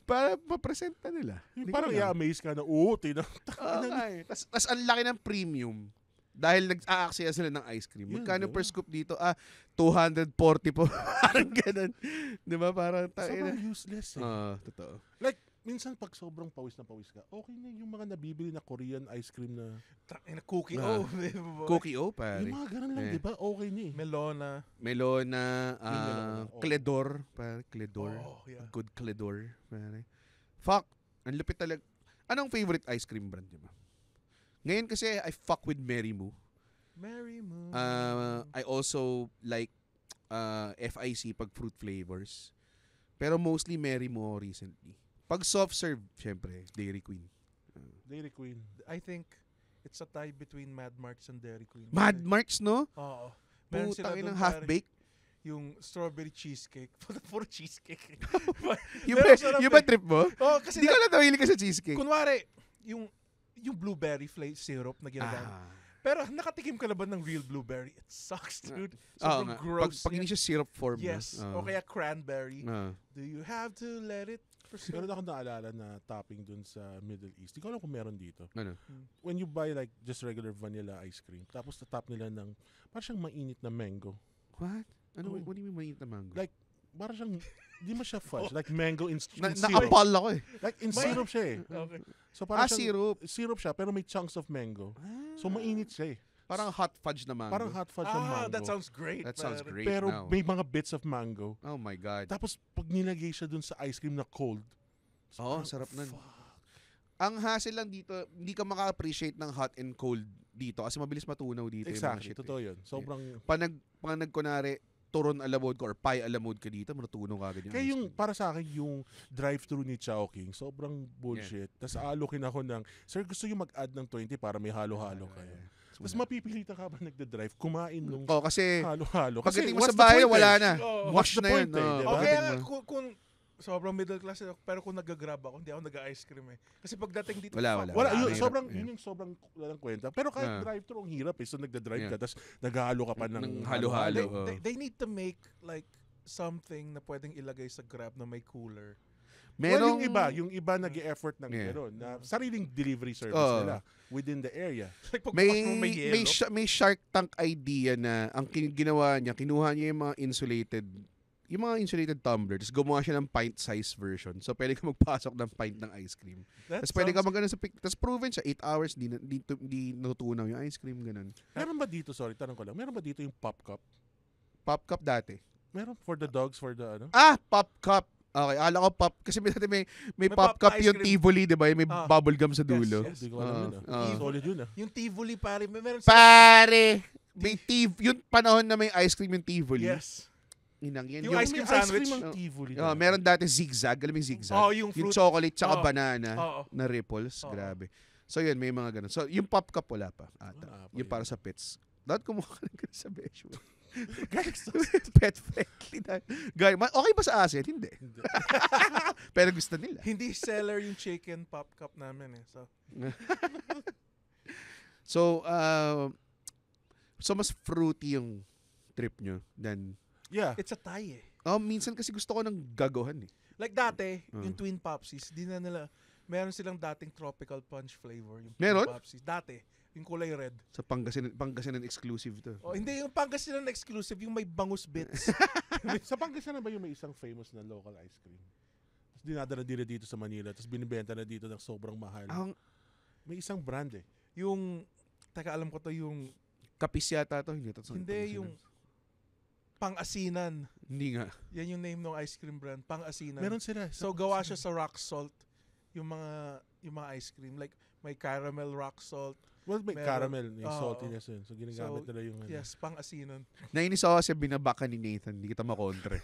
para mapresenta nila. Yung parang i-amaze ka na, Okay. Tapos ang laki ng premium. Dahil nag-aaksaya sila ng ice cream. Yun, Magkano diba? per scoop dito? 240 po. Parang ganun. Di ba? Parang sobrang useless eh. Totoo. Like, minsan pag sobrang pawis na pawis ka, okay na yung mga nabibili na Korean ice cream na, Cookie. Cookie O, pare. yung mga ganun lang, Eh. di ba? Okay na eh. Melona. Melona, Melona, oh. Cledor, pare. Cledor. Oh, yeah. Good Cledor, pare. Fuck. Ang lupit talaga. Anong favorite ice cream brand niyo ba? Ngayon kasi I fuck with Mary Moo. Mary Moon. I also like FIC pag fruit flavors. Pero mostly Mary Moo recently. Pag soft serve, syempre, Dairy Queen. Dairy Queen. I think it's a tie between Mad Marks and Dairy Queen. Mad Marks, no? Oo. Meron sila Putang doon, ng pare, half-baked. yung strawberry cheesecake. Puro cheesecake. Yung Pero sarap ba eh. trip mo? Oh, kasi Hindi ko na tawili ka sa cheesecake. kunwari, yung blueberry syrup na ginagamit. Pero nakatikim ka na ba ng real blueberry? It sucks, dude. Sobrang gross. Pag hindi siya syrup form. Yes. O kaya cranberry. Ah. Do you have to let it Meron ako naalala na topping dun sa Middle East. Di ko alam kung meron dito. Ano? When you buy like just regular vanilla ice cream, tapos na-top nila ng parang siyang mainit na mango. What? Ano? Oh. What do you mean mainit na mango? Like, parang siyang, di mo siya fudge. Like mango in syrup. Na-apal ako eh. Like in syrup siya eh. Okay. So parang siyang- Syrup. Syrup siya, pero may chunks of mango. So mainit siya eh. Parang hot fudge na mango. Parang hot fudge ng mango. That sounds great. That sounds pare. great Pero now. may mga bits of mango. Oh my God. Tapos pag nilagay siya dun sa ice cream na cold. Oo, sarap nun. Ang hassle lang dito, hindi ka maka-appreciate ng hot and cold dito kasi mabilis matunaw dito yung mga Exactly, shit. totoo yun. Sobrang... Pag kunwari, turon alamod ka or pie alamod ka dito, matutunaw ka agad yung Kaya ice yung, cream. para sa akin, yung drive-thru ni Chowking, sobrang bullshit. Tapos alokin ako ng, sir, gusto yung mag-add ng 20 para may halo-halo kayo. Tapos mapipilitan ka ba nagda-drive, kumain nung Oo, kasi halo-halo. pagdating mo what's sa the bahay, point wala eh? na. Oo. Wash What's the na point yun. eh, oo. diba? Okay, Pagdating mo. kung sobrang middle class ako, pero kung nag-grab ako, hindi ako nag-ice cream eh. Kasi pagdating dito, Wala. Wala, yun, Mahirap, sobrang, yeah. yun yung sobrang walang kwenta. Pero kahit Yeah. drive-thru, ang hirap eh. So nagda-drive Yeah. ka, tapos naghahalo ka pa ng Ng halo-halo. They, Oo. they need to make like something na pwedeng ilagay sa Grab na may cooler. Well, yung iba nag-e-effort ng Yeah. gano'n, na sariling delivery service Oo. nila within the area. Like pag may bukas mo may yelo. may Shark Tank idea na ang ginawa niya, kinuha niya yung mga insulated tumbler, tapos gumawa siya ng pint-size version. So, pwede ka magpasok ng pint ng ice cream. That Tapos pwede ka sounds- magano sa tapos proven siya, 8 hours, di natutunaw yung ice cream, ganun. Meron ba dito, sorry, tanong ko lang, meron ba dito yung pop cup? Pop cup dati. Meron for the dogs, for the ano? Pop cup! Okay, akala ko pop. Kasi may May pop pop cup ice yung cream. Tivoli, di ba? Yung may Ah. bubble gum sa dulo. Yes. Hindi ko alam yun. Solid yun Yung Tivoli, pare. Meron Pare! May yung panahon na may ice cream yung Tivoli. Yes. Inang yan. Yung ice cream sandwich. ang Tivoli. Meron dati zigzag. Alam mo yung zigzag? Yung Yung fruit. chocolate tsaka Oo. banana Oo. na ripples. Oo. Grabe. So yun, may mga ganun. So yung pop cup wala pa ata. Wala pa Yung yun. para sa pets. Dapat kumuha ka ng ganun sa Beshu. Galaxy. Pet friendly na. Okay ba sa asin? Hindi. Pero gusto nila. Hindi seller yung chicken pop cup namin eh. So, mas fruity yung trip nyo than... Yeah. It's a tie eh. minsan kasi gusto ko ng gagohan eh. Like dati, Oh. yung Twin Popsies, di na nila, meron silang dating tropical punch flavor. Yung Meron? Twin Popsies. Dati, yung kulay red. Sa Pangasinan exclusive to. Oh, hindi, yung Pangasinan exclusive, yung may bangus bits. Sa Pangasinan ba yung may isang famous na local ice cream? Tapos dinadala nila dito sa Manila, tapos binibenta na dito ng sobrang mahal. May isang brand eh. Yung, teka, alam ko to, yung, Kapis yata to. Hindi, hindi, yung Pangasinan. Hindi nga. Yan yung name ng ice cream brand, Pangasinan. Meron sila. So, gawa siya sa rock salt, yung mga ice cream. Like, may caramel rock salt. Well, may Meron. caramel, yung Oo. saltiness yun. So, ginagamit So, nila yung... Yes, Pangasinan. Nainis ako kasi binabaka ni Nathan. Hindi kita makontre.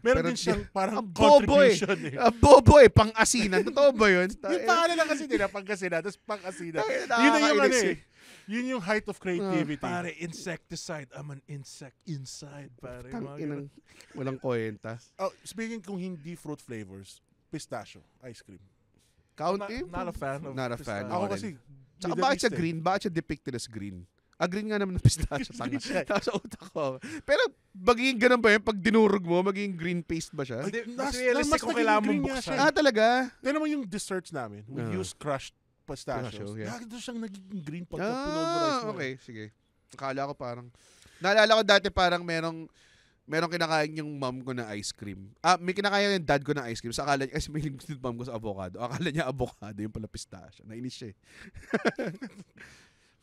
Meron Pero din siyang parang ang bobo eh. contribution eh. Bobo eh. Pang-asinan. Totoo ba yun? Yung pangalan lang kasi nila, Pangasinan, tapos Pangasinan. Ay, Yun na yung ano nakakainis eh. Yun yung height of creativity. Pare, insecticide. I'm an insect inside, pare. Mga Inang, ganun. walang kwenta. Oh, speaking kung hindi fruit flavors, pistachio, ice cream. Count Not a fan of Not a fan. pistachio. Ako rin. kasi, Tsaka Middle bakit siya East eh. green? Bakit siya depicted as green? Green nga naman ng pistachio. Green siya. Tapos sa utak ko. Pero magiging ganun ba yun? Pag dinurog mo, magiging green paste ba siya? Hindi, Mas- mas realistic mas kung naging kailangan mong green nga buksan. siya. Talaga? Tignan mo yung desserts namin. We use crushed pistachios. Pistachio, yeah. Lagi doon siyang nagiging green pagka pinulverize mo. Okay. Sige. Akala ko parang... Naalala ko dati parang merong kinakain yung mom ko na ice cream. May kinakain yung dad ko na ice cream. So akala niya, kasi may lingkod yung mom ko sa avocado. Akala niya avocado yung pala pistachio. Nainis siya eh.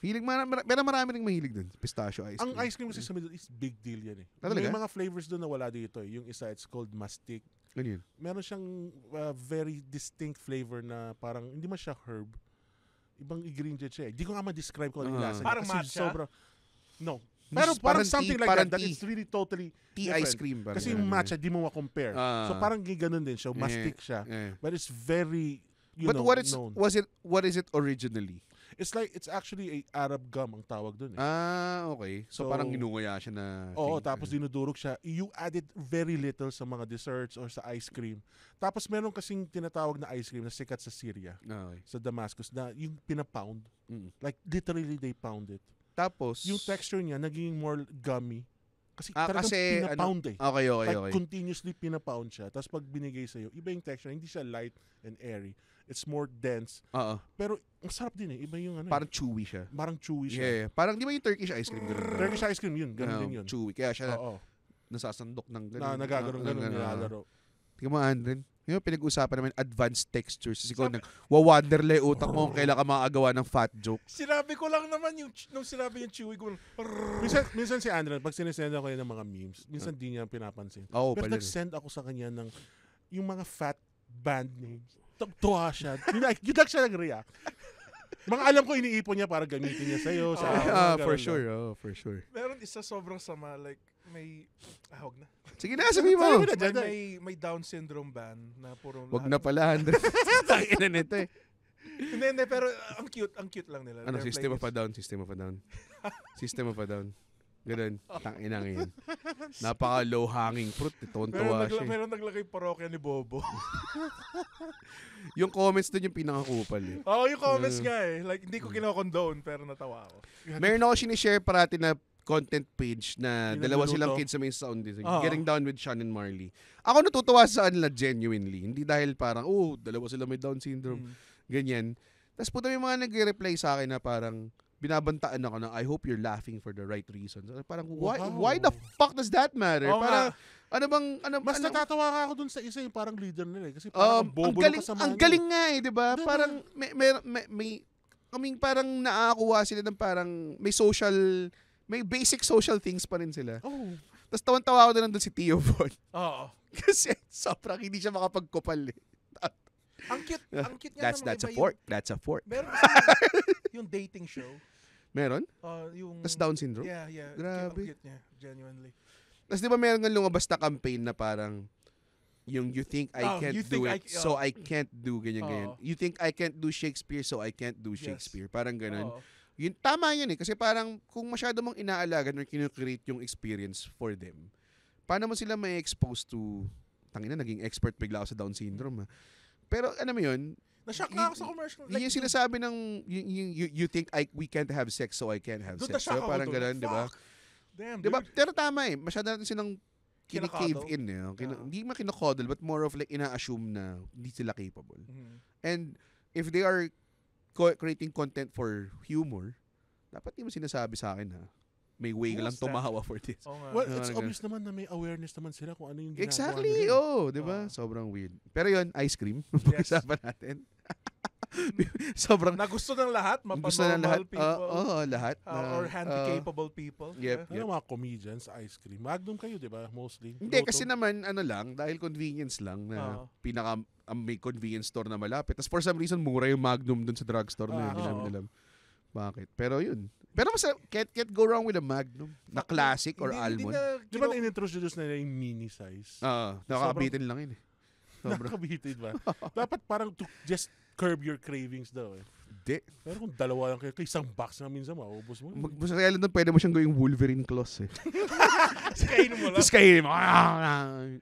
Feeling, pero marami ring mahilig dun. Pistachio ice cream. Ang ice cream kasi sa Middle East, big deal yan eh. Talaga? May mga flavors doon na wala dito eh. Yung isa, it's called mastic. Ano yun? Meron siyang very distinct flavor na parang, hindi man siya herb. Ibang ingredient siya eh. Hindi ko nga ma-describe ko ano yung lasa. niya Parang kasi matcha? sobrang, no. Pero parang something like parang that. That tea. it's really totally Tea different. ice cream. Parang Kasi yung ganun, matcha, di mo ma-compare. Ah. So parang ganun din siya. Mastic siya. But it's very, But known. what is it originally? It's actually a Arab gum ang tawag dun eh. Okay. So So, parang inungaya siya na Oo, thing. tapos dinudurog siya. You added very little sa mga desserts or sa ice cream. Tapos meron kasing tinatawag na ice cream na sikat sa Syria, Okay. sa Damascus, na yung pinapound. Mm. Like literally they pound it. Tapos Yung texture niya naging more gummy. Kasi Ah, talagang kasi, pinapound eh. Okay. Like continuously pinapound siya. Tapos pag binigay sa'yo, iba yung texture. Hindi siya light and airy. It's more dense. Oo. Pero masarap din eh. Iba yung ano. Parang chewy siya. Parang chewy siya. Yeah. Parang di ba yung Turkish ice cream ganun? Turkish ice cream yun. Ganun din yun. Chewy. Kaya siya Oo. nasasandok ng ganun. Na nagaganon-ganon nilalaro. Tingnan mo, Andren. Yung pinag-usapan naman, advanced textures. Kasi kung nag-wawanderlay utak mo kung kailan ka makagawa ng fat joke. Sinabi ko lang naman nung sinabi yung chewy ko. Minsan si Andren, pag sinesend ako ng mga memes, minsan di niya pinapansin. Oo, Pero pala. nag-send ako sa kanya ng yung mga fat band names. Tuwa siya. Yun lang siya nag-react. Mga alam ko iniipon niya para gamitin niya sa'yo. For sure. Oh, for sure. Meron isa sobrang sama. Like, may... Huwag na. Sige na, sabi mo. May Down syndrome ban na puro... Wag na pala, Andren. Tangina nito eh. Hindi, pero ang cute lang nila. Ano, Their System of a playlist. Down. System of a Down. Ganun. Tangina ngayon. Napaka low hanging fruit. Tuwan-tuwa siya. Meron naglagay parokya ni Bobo. Yung comments doon yung pinakakupal eh. Oo, yung comments nga eh. Like, hindi ko kinokondone, pero natawa ako. Meron ako sinishare parati na content page na Yung dalawa nagluluto. silang kids sa may sound design. Oo. Getting Down with Sean and Marley. Ako natutuwa sa kanila genuinely. Hindi dahil parang, dalawa sila may Down syndrome. Ganyan. Tapos puto may mga nagre-reply sa akin na parang, binabantaan ako na I hope you're laughing for the right reasons. Parang, why the fuck does that matter? Oo Parang, nga. Mas natatawa ka ako dun sa isa yung parang leader nila eh. Kasi parang bobo ang galing, kasama ang galing nga eh, 'di ba? Parang parang naakuha sila ng parang may basic social things pa rin sila. Oh. Tapos tawan-tawa ako doon si Tio Von. Oo. Kasi sobrang hindi siya makapagkupal eh. Ang cute niya naman. That's a fort. That's a fort. Meron kasi yung dating show. Meron? Yung Tapos Down syndrome? Yeah. Grabe. Ang cute niya, genuinely. Tapos di ba meron nga lumabas na campaign na parang yung you think I can't do it, so I can't do ganyan. You think I can't do Shakespeare, so I can't do Shakespeare. Parang ganun. Yun, tama yun eh. Kasi parang kung masyado mong inaalagan or kinukreate yung experience for them, paano mo sila may expose to, tangina, naging expert bigla ako sa Down syndrome. Pero ano mo yun, Na-shock na ako sa commercial. Like, yung sinasabi ng you think we can't have sex so I can't have sex. So, parang gano'n, di ba? Damn, Diba? dude. Pero tama eh. Masyado natin silang kine-cave in eh. Yeah. Hindi man kinakodal but more of like ina-assume na hindi sila capable. Mhm. And if they are creating content for humor, dapat di mo sinasabi sa akin ha. May way ka lang tumawa for this. Oo nga. Well, it's obvious naman na may awareness naman sila kung ano yung ginagawa Exactly. nila. Oh, di ba? Sobrang weird. Pero yun, ice cream. Pag-usapan natin. Sobrang Na gusto ng lahat, gusto na lahat. mapa-normal people. Lahat. Or handy-capable people. Yep. Ano mga comedians, ice cream. Magnum kayo, di ba? Mostly. Hindi, Lotto. kasi naman, ano lang, dahil convenience lang na may convenience store na malapit. Tapos for some reason, mura yung Magnum dun sa drugstore na yun. Hindi alam bakit. Pero yun. Pero mas can't go wrong with a Magnum. Na classic or almond. Di ba na-introduce na yung mini size? Nakakabitin lang yun eh. Nakakabitin ba? Dapat parang to just curb your cravings daw eh. Hindi. Pero kung dalawa lang kayo, isang box na minsan maubos mo. Kaya lang doon, pwede mo siyang gawing Wolverine claws eh. Kainin mo lang. Tapos kainin mo.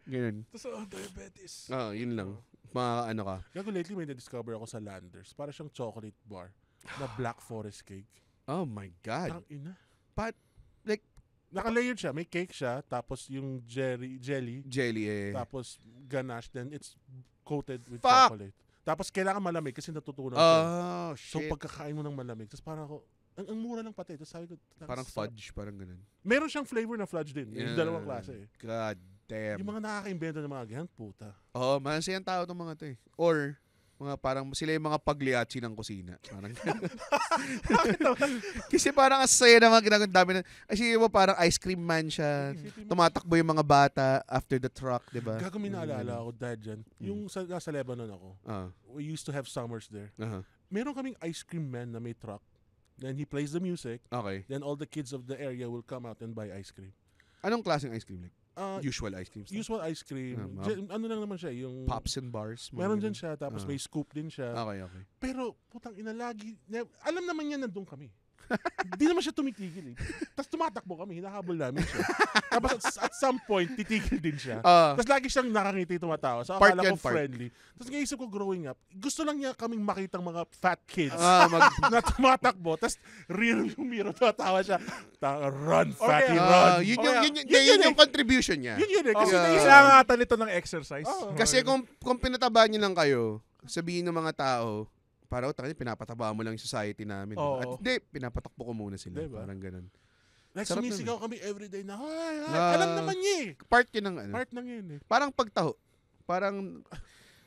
Ganyan. Tapos, diabetes. Yun lang. Mga ano ka. Gago lately may na-discover ako sa Landers. Para siyang chocolate bar na Black Forest cake. Oh my God. Tang ina. But, like, naka-layered siya. May cake siya. Tapos yung jelly. jelly eh. Tapos ganache. Then it's coated with Fuck! chocolate. Tapos kailangan malamig kasi natutunan siya. Oh, So shit. pagkakain mo ng malamig. Tapos parang ako, ang mura lang pati. Tapos sabi ko, Parang fudge, parang ganun. Meron siyang flavor na fudge din. Yung dalawang klase eh. God damn. Yung mga nakaka-invento ng mga ganyan, puta. Masayang tao itong mga to eh. Or, mga parang sila yung mga pagliachi ng kusina. Parang kasi parang asaya na mga ginagawa dami na. Kasi mo parang ice cream man siya. Tumatakbo yung mga bata after the truck, di ba? Gago may naalala ako dahil dyan. Yung nasa Lebanon ako, we used to have summers there. Meron kaming ice cream man na may truck. Then he plays the music. Okay. Then all the kids of the area will come out and buy ice cream. Anong klaseng ice cream? Like, Usual ice cream? Usual ice cream. Ano lang naman siya, yung Pops and bars? Meron dyan siya, tapos may scoop din siya. Okay. Pero, putang ina, alam naman niya nandun kami. Hindi naman siya tumitigil eh. Tapos tumatakbo kami, hinahabol namin siya. Tapos at some point, titigil din siya. Tapos lagi siyang nakangiti tumatawa. So akala ko friendly. Tapos ngayon ko growing up, gusto lang niya kaming makitang mga fat kids na tumatakbo. Tapos real yung miro, tumatawa siya. Run, fatty, run. Yun yung contribution niya. Yun eh. Kasi Kailangan nito ng exercise. Kasi kung pinataba niyo lang kayo, sabihin ng mga tao, parang pinapataba mo lang yung society namin. At hindi, pinapatakbo ko muna sila. Diba? Parang ganun. Like, Sarap sumisigaw kami everyday na, alam naman niya eh. Part yun ng ano. Part ng yun eh. Parang pagtaho. Parang,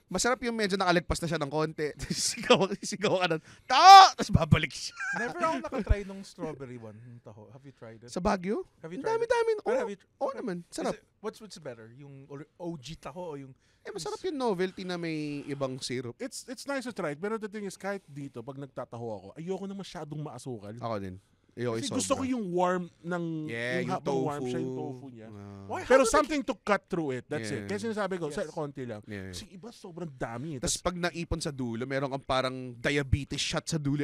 masarap yung medyo nakalagpas na siya ng konti. sigaw ka na, taho! Tapos babalik siya. Never ako nakatry nung strawberry one. Yung taho. Have you tried it? Sa Baguio? Have you Ang tried it? dami-dami. Oo Okay. naman. Sarap. What's better? Yung OG taho o yung... Masarap yung novelty na may ibang syrup. It's nice to try it, pero the thing is, kahit dito, pag nagtataho ako, ayoko na masyadong maasukal. Ako din. Kasi gusto ko yung warm ng yung habang tofu. warm siya yung tofu niya. Why? Pero something to cut through it. That's it. Yeah. Kaya sinasabi ko, Yes. konti lang. Yeah. Kasi iba sobrang dami. Tapos pag naipon sa dulo, meron kang parang diabetes shot sa dulo.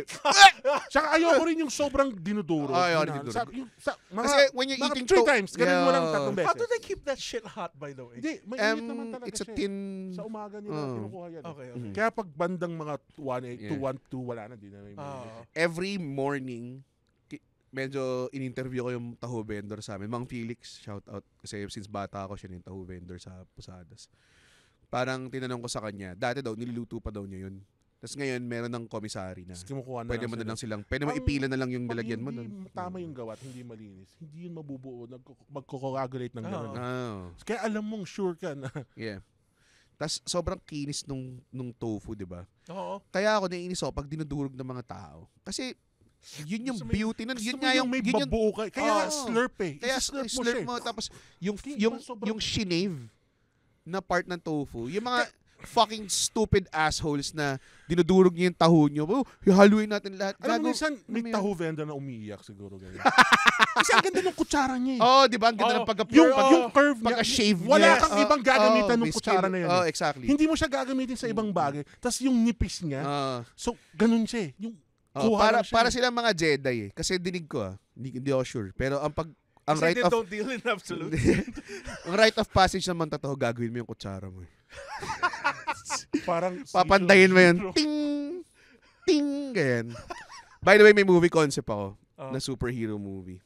Tsaka ayoko rin yung sobrang dinuduro. Ayaw dinuduro. Kasi when you're eating 3 times, ganun mo lang 3 beses. How do they keep that shit hot, by the way? Hindi, mainit naman talaga it's a siya. tin... Sa umaga nila kinukuha yan. Okay. Kaya pag bandang mga 1-8 to 1-2, wala na, di na may mainit. Every morning, medyo in-interview ko yung taho vendor sa amin. Mang Felix, shout out. Kasi since bata ako, siya yung taho vendor sa Posadas. Parang tinanong ko sa kanya, dati daw, niluluto pa daw niya yun. Tapos ngayon, meron ng commissary na. Pwede mo na lang silang, pwede mo ipila na lang yung nilagyan mo. Pag hindi tama yung gawa at hindi malinis, hindi yun mabubuo. Magko-coagulate ng gano'n. Kaya alam mong sure ka na. Yeah. Tapos sobrang kinis nung tofu, di ba? Oo. Kaya ako naiinis ako pag dinudurog ng mga tao. Kasi Yun yung Gusto mo beauty nun. Gusto Yun mo nga yung may yun yung babuo ka. Kaya Oo. slurp eh. kaya Slurp mo siya. slurp mo tapos yung Hindi, yung sobrang- yung shinave na part ng tofu. Yung mga fucking stupid assholes na dinudurog niyo yung taho niyo. Oh, haluin natin lahat. Alam mo, Gago. minsan may Ano yan? taho vendor na umiiyak siguro. Ganyan. Kasi ang ganda ng kutsara niya eh. Oh, di ba? Ang ganda ng Yung curve niya, pagka-shave wala niya. kang ibang gagamitan ng may kutsara skill. na yan. Oh, eh. exactly. Hindi mo siya gagamitin sa ibang bagay. Tapos yung nipis niya, so ganun siya eh. Yung kuha lang siya para eh. silang mga Jedi eh. Kasi dinig ko hindi ako sure. Pero ang Kasi right they of don't deal in absolute. ang rite of passage naman totoo, gagawin mo yung kutsara mo eh. Parang Papantayin mo yun. zero. Ting! Ting! Ganyan. By the way, may movie concept ako Oh. na superhero movie.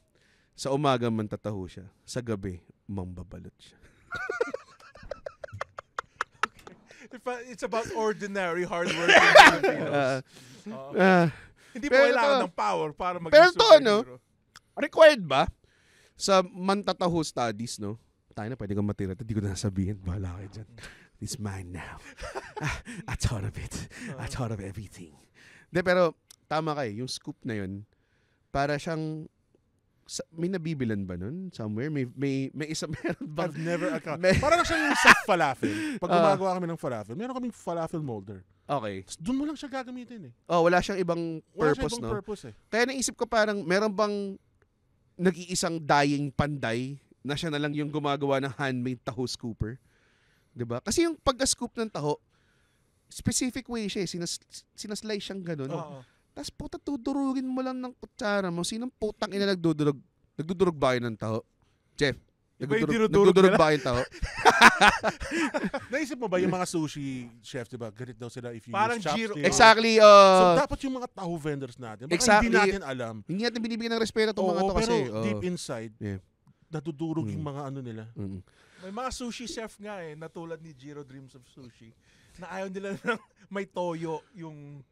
Sa umaga man tataho siya. Sa gabi, mambabalot siya. It's about ordinary, hardworking Filipinos. Oo. Hindi po pero kailangan to- ng power para maging pero to, superhero. Required ba? Sa mantataho studies, no? Tayo na, pwede kang matira. Hindi ko na sabihin. Bahala kayo dyan. It's mine now. I thought of it. I thought of everything. De, pero tama kayo. Yung scoop na yun, para siyang may nabibilan ba nun? Somewhere? May isa meron bang? I've never May- Parang siya yung sa falafel. Pag Ah. gumagawa kami ng falafel, meron kaming falafel molder. Okay. Tapos doon mo lang siya gagamitin eh. Oh, wala siyang ibang Wala purpose, siya ibang no? purpose eh. Kaya naisip ko parang meron bang nag-iisang dying panday na siya na lang yung gumagawa ng handmade taho scooper? 'Di ba? Kasi yung pagka-scoop ng taho, specific way siya eh. Sinaslice siyang ganun. Oo. Tapos puta, tudurugin mo lang ng kutsara mo. Sinong putang ina nagdudurog? Nagdudurog ba kayo ng taho? Jeff, Iba yung dinudurog nagdudurog nila. ba kayo ng taho? Naisip mo ba yung mga sushi chefs, diba? Ganit daw sila if you Parang use chopsticks. gyro. Exactly. So dapat yung mga taho vendors natin, baka Exactly. hindi natin alam. Hindi natin binibigyan ng respeto itong mga Oo, to pero kasi. deep inside, Yeah. nadudurog yung mga ano nila. Mm. May mga sushi chef nga eh, na tulad ni Jiro Dreams of Sushi, na ayaw nila ng may toyo yung...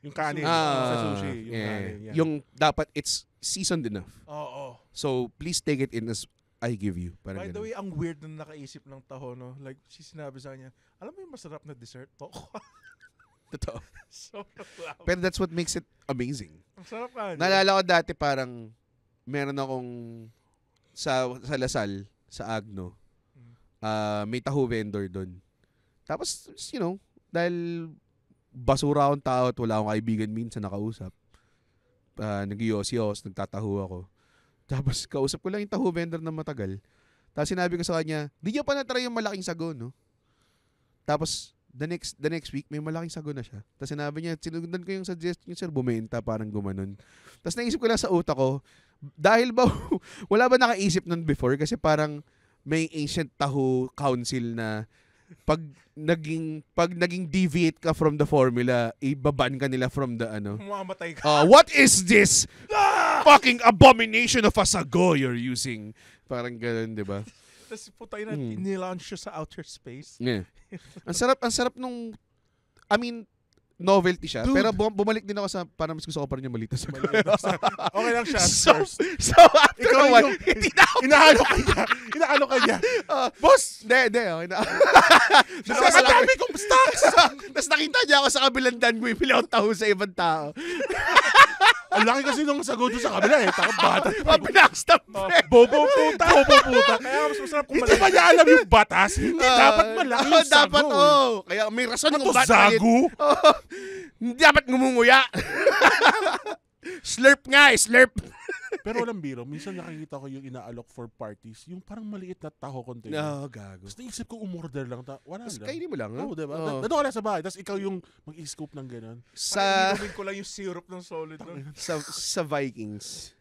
Yung kanin Ah, sa sushi. Yung yeah. kanin. Yeah. Yung dapat it's seasoned enough. Oo. So, please take it in as I give you. Parang By the ganun. way, ang weird na nakaisip ng taho, no? Like, sinabi sa kanya, alam mo yung masarap na dessert? Toko. Totoo. Sobrang wow. Pero that's what makes it amazing. Ang sarap ka. Naalala ko dati parang meron akong sa Lasal, sa Agno, may taho vendor doon. Tapos, dahil basura akong tao at wala akong kaibigan minsan nakausap, nag-yos-yos, nagtataho ako. Tapos, kausap ko lang yung taho vendor na matagal. Tapos, sinabi ko sa kanya, di niyo pa na-try yung malaking sago, no? Tapos, the next week, may malaking sago na siya. Tapos, sinabi niya, sinundan ko yung suggestion niya, sir, bumenta, parang gumanon. Tapos, naisip ko lang sa utak ko, dahil ba, wala ba nakaisip nun before? Kasi parang, may ancient taho council na pag naging deviate ka from the formula, ibaban ka nila from the Mamamatay ka. what is this fucking abomination of a sago you're using? Parang ganun, di ba? Tapos putay na, nilaunch siya sa outer space. Yeah. Ang sarap nung, novelty siya. Dude. Pero bumalik din ako sa, parang mas gusto ko pa rin yung malita sa Okay lang siya at so, first. so, after Ikaw a while, yung- hindi na ako. Inaano ka niya. Boss! Hindi, okay na. Doon ako sa Ang dami kong stocks! Tapos nakita niya ako sa kabilang dan, bumibili ako taho sa ibang tao. Ang laki kasi nung sagot doon sa kabila eh. Takot bata. Pinakstop. Bobo puta. Bobo puta. Kaya mas masarap kung Hindi ba niya alam yung batas? Hindi. Dapat malaki yung sago. Dapat, Kaya may rason Ano kung to, ba't zagu? Hindi dapat ngumunguya. Slurp nga slurp. Pero walang biro. Minsan nakikita ko yung inaalok for parties. Yung parang maliit na taho container. No, gago. Tapos naisip ko umorder lang. Wala Tapos lang. kainin mo lang, ha? Oo, diba? Oo. Nandun ka lang sa bahay. Tapos ikaw yung mag-i-scoop ng gano'n. Sa inumin ko lang yung syrup ng solid nun. sa Vikings.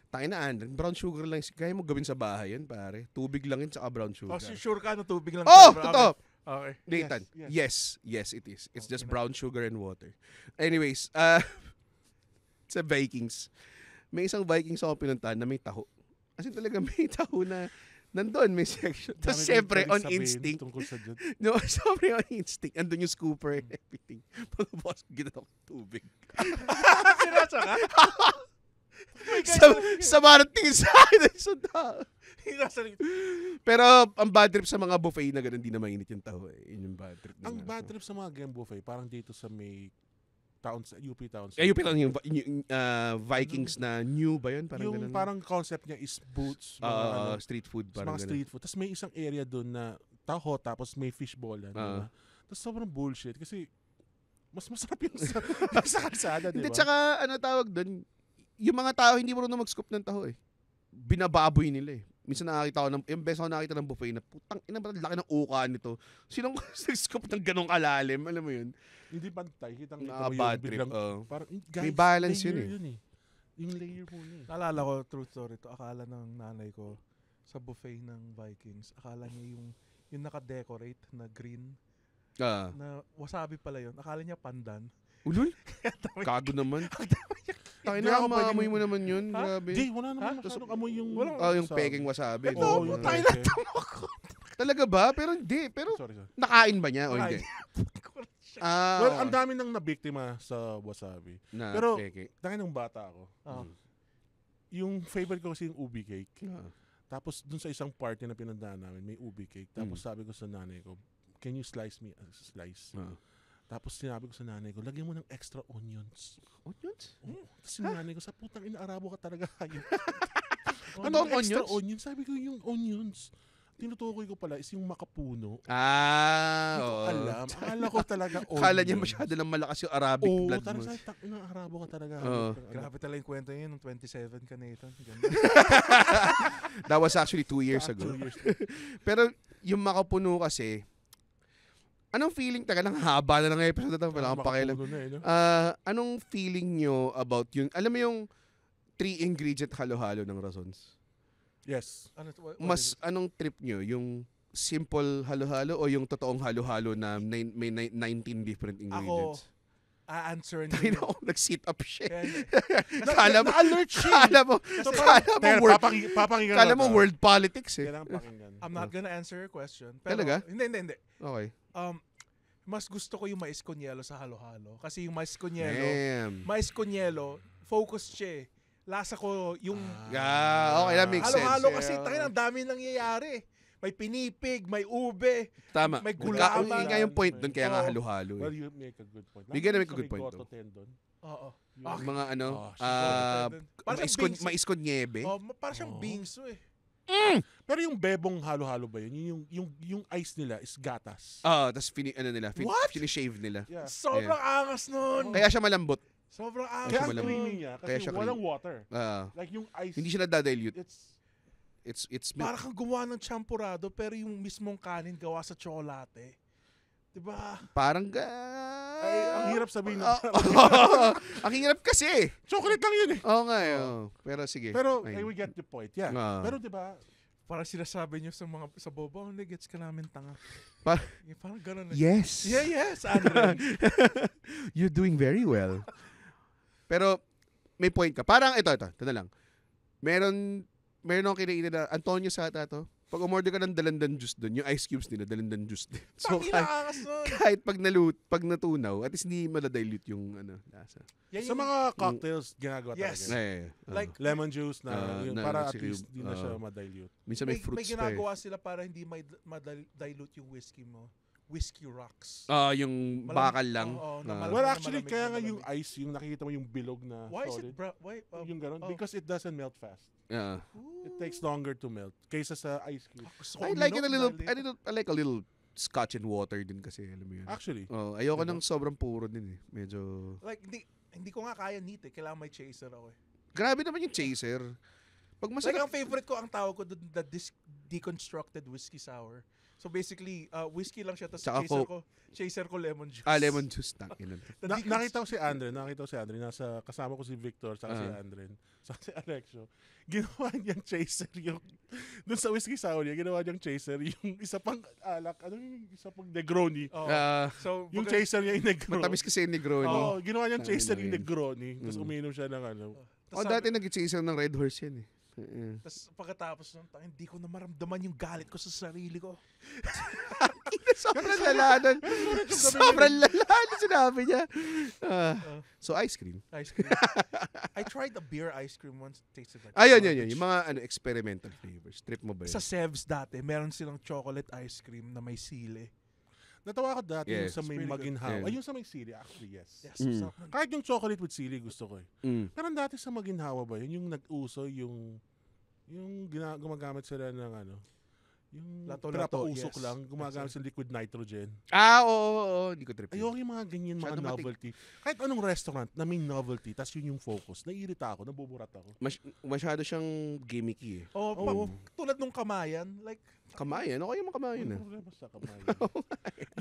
Tayo na, brown sugar lang. Kaya mo gawin sa bahay yun, pare. Tubig lang yun, saka brown sugar. Oh, sure ka na tubig lang. Oh, siya, bro. totoo. Okay. Nathan, Yes, yes, it is. It's just Okay na. brown sugar and water. Anyways, sa Vikings, may isang Vikings ako pinuntahan na may taho. As in talaga may taho na nandun, may section. Tapos syempre, on instinct. Tungkol sa dyan. No, sorry, on instinct. Andun yung scooper and everything. Pagkabos, ginawa ko tubig. Sinasa ka? sa marating sa akin ay sunda. Sinasa rin. Pero ang bad trip sa mga buffet na ganun, di na mainit yung taho. Yun yung bad trip. Ang bad trip sa mga game buffet, parang dito sa may UP Towns. UP lang yung Vikings na new ba yun? Parang yung ganun. parang concept niya is boots, mga, street food. mga Parang street food. Tapos may isang area doon na taho, tapos may fishball. Diba? Tapos sobrang bullshit kasi mas masarap yung sa kalsada, Hindi, diba? tsaka ano tawag doon, yung mga tao hindi marunong mag-scoop ng taho eh. Binababoy nila eh. Minsan nakakita ko yung best ako nakita ng buffet na putang ina ba laki ng uka nito. Sinong nag-scoop ng ganong kalalim, alam mo yun? Hindi pantay, kitang Bad trip. Parang, May balance layer yun eh. Yung layer muna eh. Naalala ko, true story to, akala ng nanay ko sa buffet ng Vikings, akala niya yung naka-decorate na green, na wasabi pala yun. Akala niya pandan. Ulul? Kago naman. Tayo Hindi na, ako maamoy pwedeng- mo naman yun. Ha? Grabe. Di, wala naman masyadong amoy yung... Yung peking wasabi. Ito, no? yung putay peke. Talaga ba? Pero hindi. Pero Sorry. nakain ba niya o hindi? Well, ang dami nang nabiktima sa wasabi. Na pero- peke. Dahil nung bata ako, yung favorite ko kasi yung ubi cake. Tapos dun sa isang party na pinuntahan namin, may ubi cake. Tapos sabi ko sa nanay ko, can you slice me a slice? Tapos sinabi ko sa nanay ko, lagyan mo ng extra onions. Onions? Tapos yung nanay ko, sa putang ina-arabo ka talaga. Ano ang extra onions? onions? Sabi ko yung onions. Tinutukoy ko pala is yung makapuno. Ah, Hindi ko oo. alam. Akala ko talaga onions. Kala niya masyado lang malakas yung Arabic Oo, blood mo. talaga sa ina-arabo ka talaga. Oo. Grabe talaga yung kwento yun, nung 27 ka, Nathan. That was actually 2 years ago. 2 years. Pero yung makapuno kasi, anong feeling? Taga lang haba na ng episode na ito. Wala akong pakialam. Makapuno na eh, no? Anong feeling nyo about yun? Alam mo yung 3-ingredient halo-halo ng Razons? Yes. Ano, Mas anong trip nyo? Yung simple halo-halo o yung totoong halo-halo na may 19 different ingredients? a-answer Tayo na niyo. ako, nag-sit up siya. Kaya- Kala mo, Na-alert siya. kala mo, Papakinggan kala mo natin. world politics eh. Kailangan pakinggan. I'm not gonna answer your question. Pero, Talaga? Hindi. Okay. Mas gusto ko yung mais con yelo sa halo-halo. Kasi yung mais con yelo, focus siya eh. Lasa ko yung Okay, that makes sense. halo-halo Yeah. kasi tangin ang dami nangyayari. May pinipig, may ube, Tama. may gulaman. Yun nga yung point doon, kaya nga Oo. halo-halo Well, eh. you make a good point. Bigyan na make a good point, Ricotta though. tendon. Oo. Yung mga ano, Parang mais siyang con- mais con niebe. parang siyang Oo. bingsu eh. Pero yung bebong halo-halo ba yun? Yung ice nila is gatas. Tapos What? fini-shave nila. Yeah. Sobrang angas nun. Kaya siya malambot. Sobrang Kaya angas ang malamig. creamy niya Kaya kasi siya walang water. Ah, Like yung ice, hindi siya nadadilute. it's Milk. Parang kang gumawa ng champurado pero yung mismong kanin gawa sa tsokolate. Diba? Parang ay, ang hirap sabihin na ang hirap kasi. chocolate lang yun eh. Oo nga eh. Pero sige. Pero Ayun. we get the point. Yeah. Pero 'di ba? Parang sinasabi nyo sa boba, hindi gets ka namin tanga. Parang ganun eh. Yes. Yes, Andre. You're doing very well. Pero may point ka. Parang ito na lang. Meron akong kinainin na Antonio Sata to. Pag umorder ka ng dalandan juice doon, yung ice cubes nila, dalandan juice din. So, Tangin na angas nun. kahit pag natunaw, at least hindi madadilute yung lasa. Yan Sa yung- mga cocktails ginagawa Yes. talaga. Like, Lemon juice na, yun, na para at sige, least di na siya ma-dilute. minsan may may fruits pa eh. ginagawa sila para hindi ma-dilute yung whiskey mo. Whiskey rocks. Yung Malam- bakal lang. Oo, Ah. na malam- Well, na actually, malamig, kaya na nga yung malamig. ice, yung nakikita mo yung bilog na Why is solid. it why? Yung ganun. oh. Because it doesn't melt fast. Yeah. It takes longer to melt kaysa sa ice cube. Gusto ko I like it a uminom little, dahil I like a little scotch and water din kasi, alam mo yun. Actually. Ayoko Diba? ng sobrang puro din eh. Medyo... like hindi ko nga kaya neat eh. Kailangan may chaser ako eh. Grabe naman yung chaser. Pag Like masarap... ang favorite ko, ang tawag ko doon, the deconstructed whiskey sour. So basically, whiskey lang siya, tapos Tsaka chaser ko lemon juice. lemon juice. Tangin Nakita ko si Andre. Kasama ko si Victor, saka si Andre, saka si Alexio. Ginawa niyang chaser yung, dun sa whiskey sour niya, ginawa niyang chaser yung isa pang alak, yung isa pang Negroni. Oh. So, Yung baga- chaser niya yung Negroni. Matamis kasi yung Negroni. Oo, ginawa niyang chaser Tangina yung yun. Negroni. Tapos Mm. uminom siya ng tas Dati nag-chaser ng Red Horse yan eh. Tapos pagkatapos nun, hindi ko na maramdaman yung galit ko sa sarili ko. Sobrang lala nun. Sobrang lala nun sinabi niya. So, ice cream. Ice cream. I tried a beer ice cream once. It tasted like Ayun. garbage. Yung mga experimental flavors. Trip mo ba yun? Sa Sevs dati, meron silang chocolate ice cream na may sili. Natawa ko dati yung sa may It's pretty maginhawa. good. Ay, yung sa may sili, actually, yes. Yes, Mm. sarap nun. Kahit yung chocolate with sili, gusto ko eh. Pero dati sa maginhawa ba yun? Yung nag-uso, yung gumagamit sila ng yung Lato-lato, pinapausok yes. lang, gumagamit sa liquid nitrogen. Oo. Hindi ko trip. Ayoko yung mga ganyan, mga Masyado novelty. Kahit anong restaurant na may novelty, tas yun yung focus, naiirita ako, nabuburat ako. Masyado siyang gimmicky eh. Oo. Tulad nung kamayan, like, Kamayan? Okay yung kamayan ah. Ano sa kamay?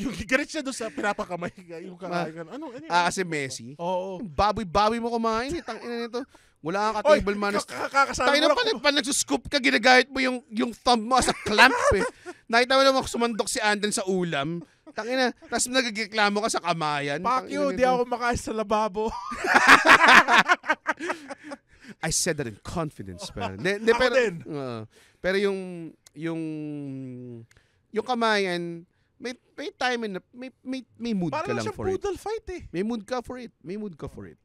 Yung ganit siya doon sa pinapakamay ka, yung kamay ka. Ano? Kasi Messi. oo. Baboy mo kumain eh. Tangina nito. Wala kang ka-table manners. Kakasama Tangina mo pag nagsuscoop ka, ginagamit mo yung thumb mo as a clamp eh. Nakita mo naman sumandok si Anden sa ulam. Tangina, tapos nagreklamo ka sa kamayan. Fuck you, Tangina di nito. ako makain sa lababo. I said that in confidence. Pero, Ako pero, din. pero yung kamayan, may time and may mood ka Parang lang siyang for it. poodle fight eh. May mood ka for it,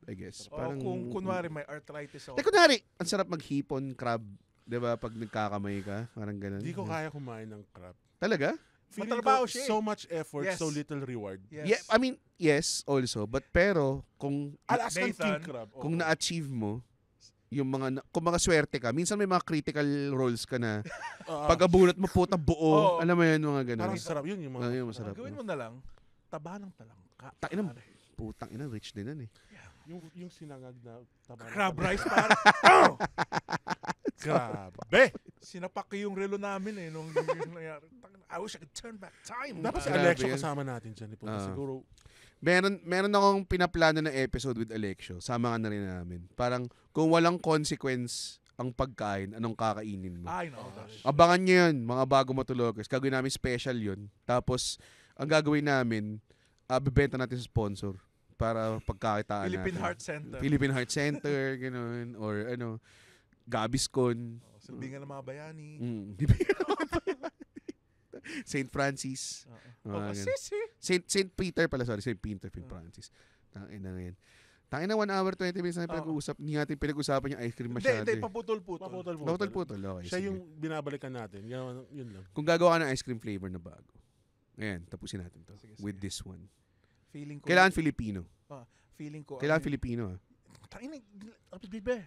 I guess. Parang, kung kunwari may arthritis ako. Like, kunwari, ang sarap maghipon, crab. Diba? Pag nagkakamay ka, parang ganun. Hindi ko kaya kumain ng crab. Talaga? Feeling Matrabaho ko, siya eh. so much effort, Yes. so little reward. Yes. Yeah, I mean, yes, also. But pero, kung Alaskan Nathan, king crab. kung na-achieve mo, yung kung mga swerte ka, minsan may mga critical roles ka na pag abunot mo puta buo, Oo. alam mo yun, mga ganun. Parang sarap yun yung mga... Yun, masarap. Gawin mo na lang, taba ng talangka. Takin ng putang ina, rich din yan eh. Yung sinangag na taba. Crab rice para. Grabe! Sinapak ko yung relo namin eh nung nangyari. I wish I could turn back time. Dapat si Grabe Alexio yun. kasama natin dyan. Siguro, Meron akong pinaplano na episode with Alexio. Sama ka na rin namin. Parang kung walang consequence ang pagkain, anong kakainin mo? Ay, no. Abangan nyo yun, mga bago matulogers. Gagawin namin special yun. Tapos, ang gagawin namin, bibenta natin sa sponsor para pagkakitaan Philippine natin. Heart Center. Philippine Heart Center, gano'n. Or Gaviscon. Sabihin ng mga bayani. St. Francis. Oh, ganun. sisi. St. Peter pala, sorry. St. Peter, Francis. Tangin na ngayon. Tangin na 1 hour, 20 minutes na pinag-uusap. Hindi natin pinag-usapan yung ice cream masyado. Hindi, paputol-putol. Paputol-putol. Okay, siya sige. yung binabalikan natin. Yun lang. Kung gagawa ka ng ice cream flavor na bago. Ayan, tapusin natin to. Sige. With this one. Feeling ko. Kailangan Filipino. Feeling ko. Kailangan Filipino. Tangina, bibe.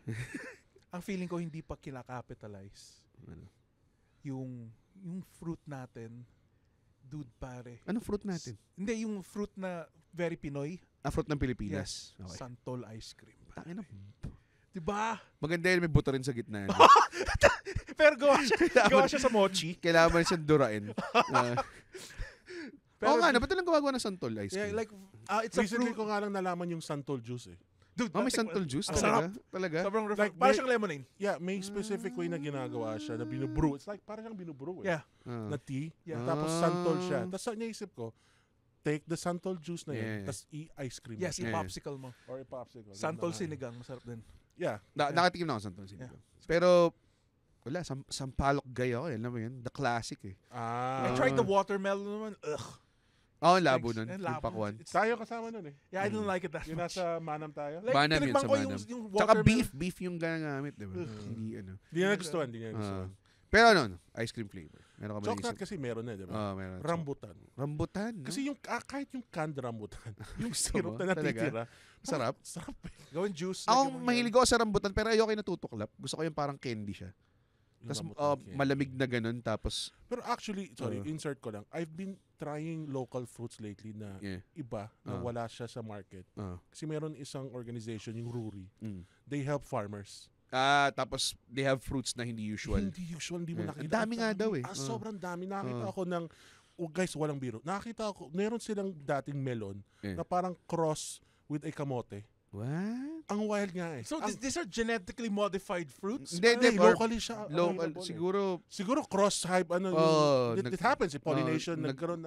Ang feeling ko hindi pa kinakapitalize. Ano? Yung fruit natin, dude pare. Anong fruit natin? Hindi, yung fruit na very Pinoy. Fruit ng Pilipinas. Okay. Santol ice cream. Tangin na. Diba? Maganda yun, may buto rin sa gitna. Pero gawa siya sa mochi. Kailangan mo rin siyang durain. Oo nga, ba't lang gumagawa ng santol ice Yeah, cream? like, it's a Recently fruit. ko nga lang nalaman yung santol juice eh. Dude, May santol juice Ang talaga? Talaga? Sobrang Like, parang may- siyang lemonade. Yeah, may specific way na ginagawa siya na binubrew. It's like parang siyang binubrew eh. Yeah. Na tea. Yeah. Tapos santol siya. Tapos naisip ko, take the santol juice na yun, Yeah. tapos i-ice cream. Yes, Yeah. i-popsicle mo. Or i-popsicle. Santol Ganun na. sinigang, masarap din. Yeah. Nakatikim na ako sa santol sinigang. Pero, wala, sampalok gay ako. Alam mo yun? The classic eh. I tried the watermelon naman. Ugh. Oo, labo Thanks. nun. And Yung labo. pakwan. Tayo kasama nun eh. Yeah, I didn't like it that Yung much. nasa Manam tayo. Like, Manam yun, tinikman sa ko Manam. yung Tsaka watermelon. beef yung ginagamit, diba? Hindi ano. Hindi na nagustuhan, hindi na nagustuhan. Pero ano, ice cream flavor. Meron ka ba Chocolate naisip? kasi meron eh, di ba? Meron. Rambutan. Rambutan, no? Kasi yung, kahit yung canned rambutan, yung Gusto syrup mo? na natitira, Sarap. sarap eh. Gawin juice. Ako, lagyan mo mahilig ako sa rambutan, pero ayoko yung natutuklap. Gusto ko yung parang candy siya. Yung Tapos rambutan candy. malamig na ganun, tapos Pero actually, insert ko lang, I've been trying local fruits lately na yeah. iba, na wala siya sa market. Kasi meron isang organization, yung Ruri. They help farmers. Tapos they have fruits na hindi usual. Hindi usual, hindi mo Yeah. nakita. Ang dami nga daw eh. Sobrang dami. Nakita ako ng, guys, walang biro. Nakita ako, meron silang dating melon Yeah. na parang cross with a kamote. What? Ang wild nga eh. So these are genetically modified fruits? Hindi, locally siya. local, available eh. siguro, cross hype it happens in pollination, nagkaroon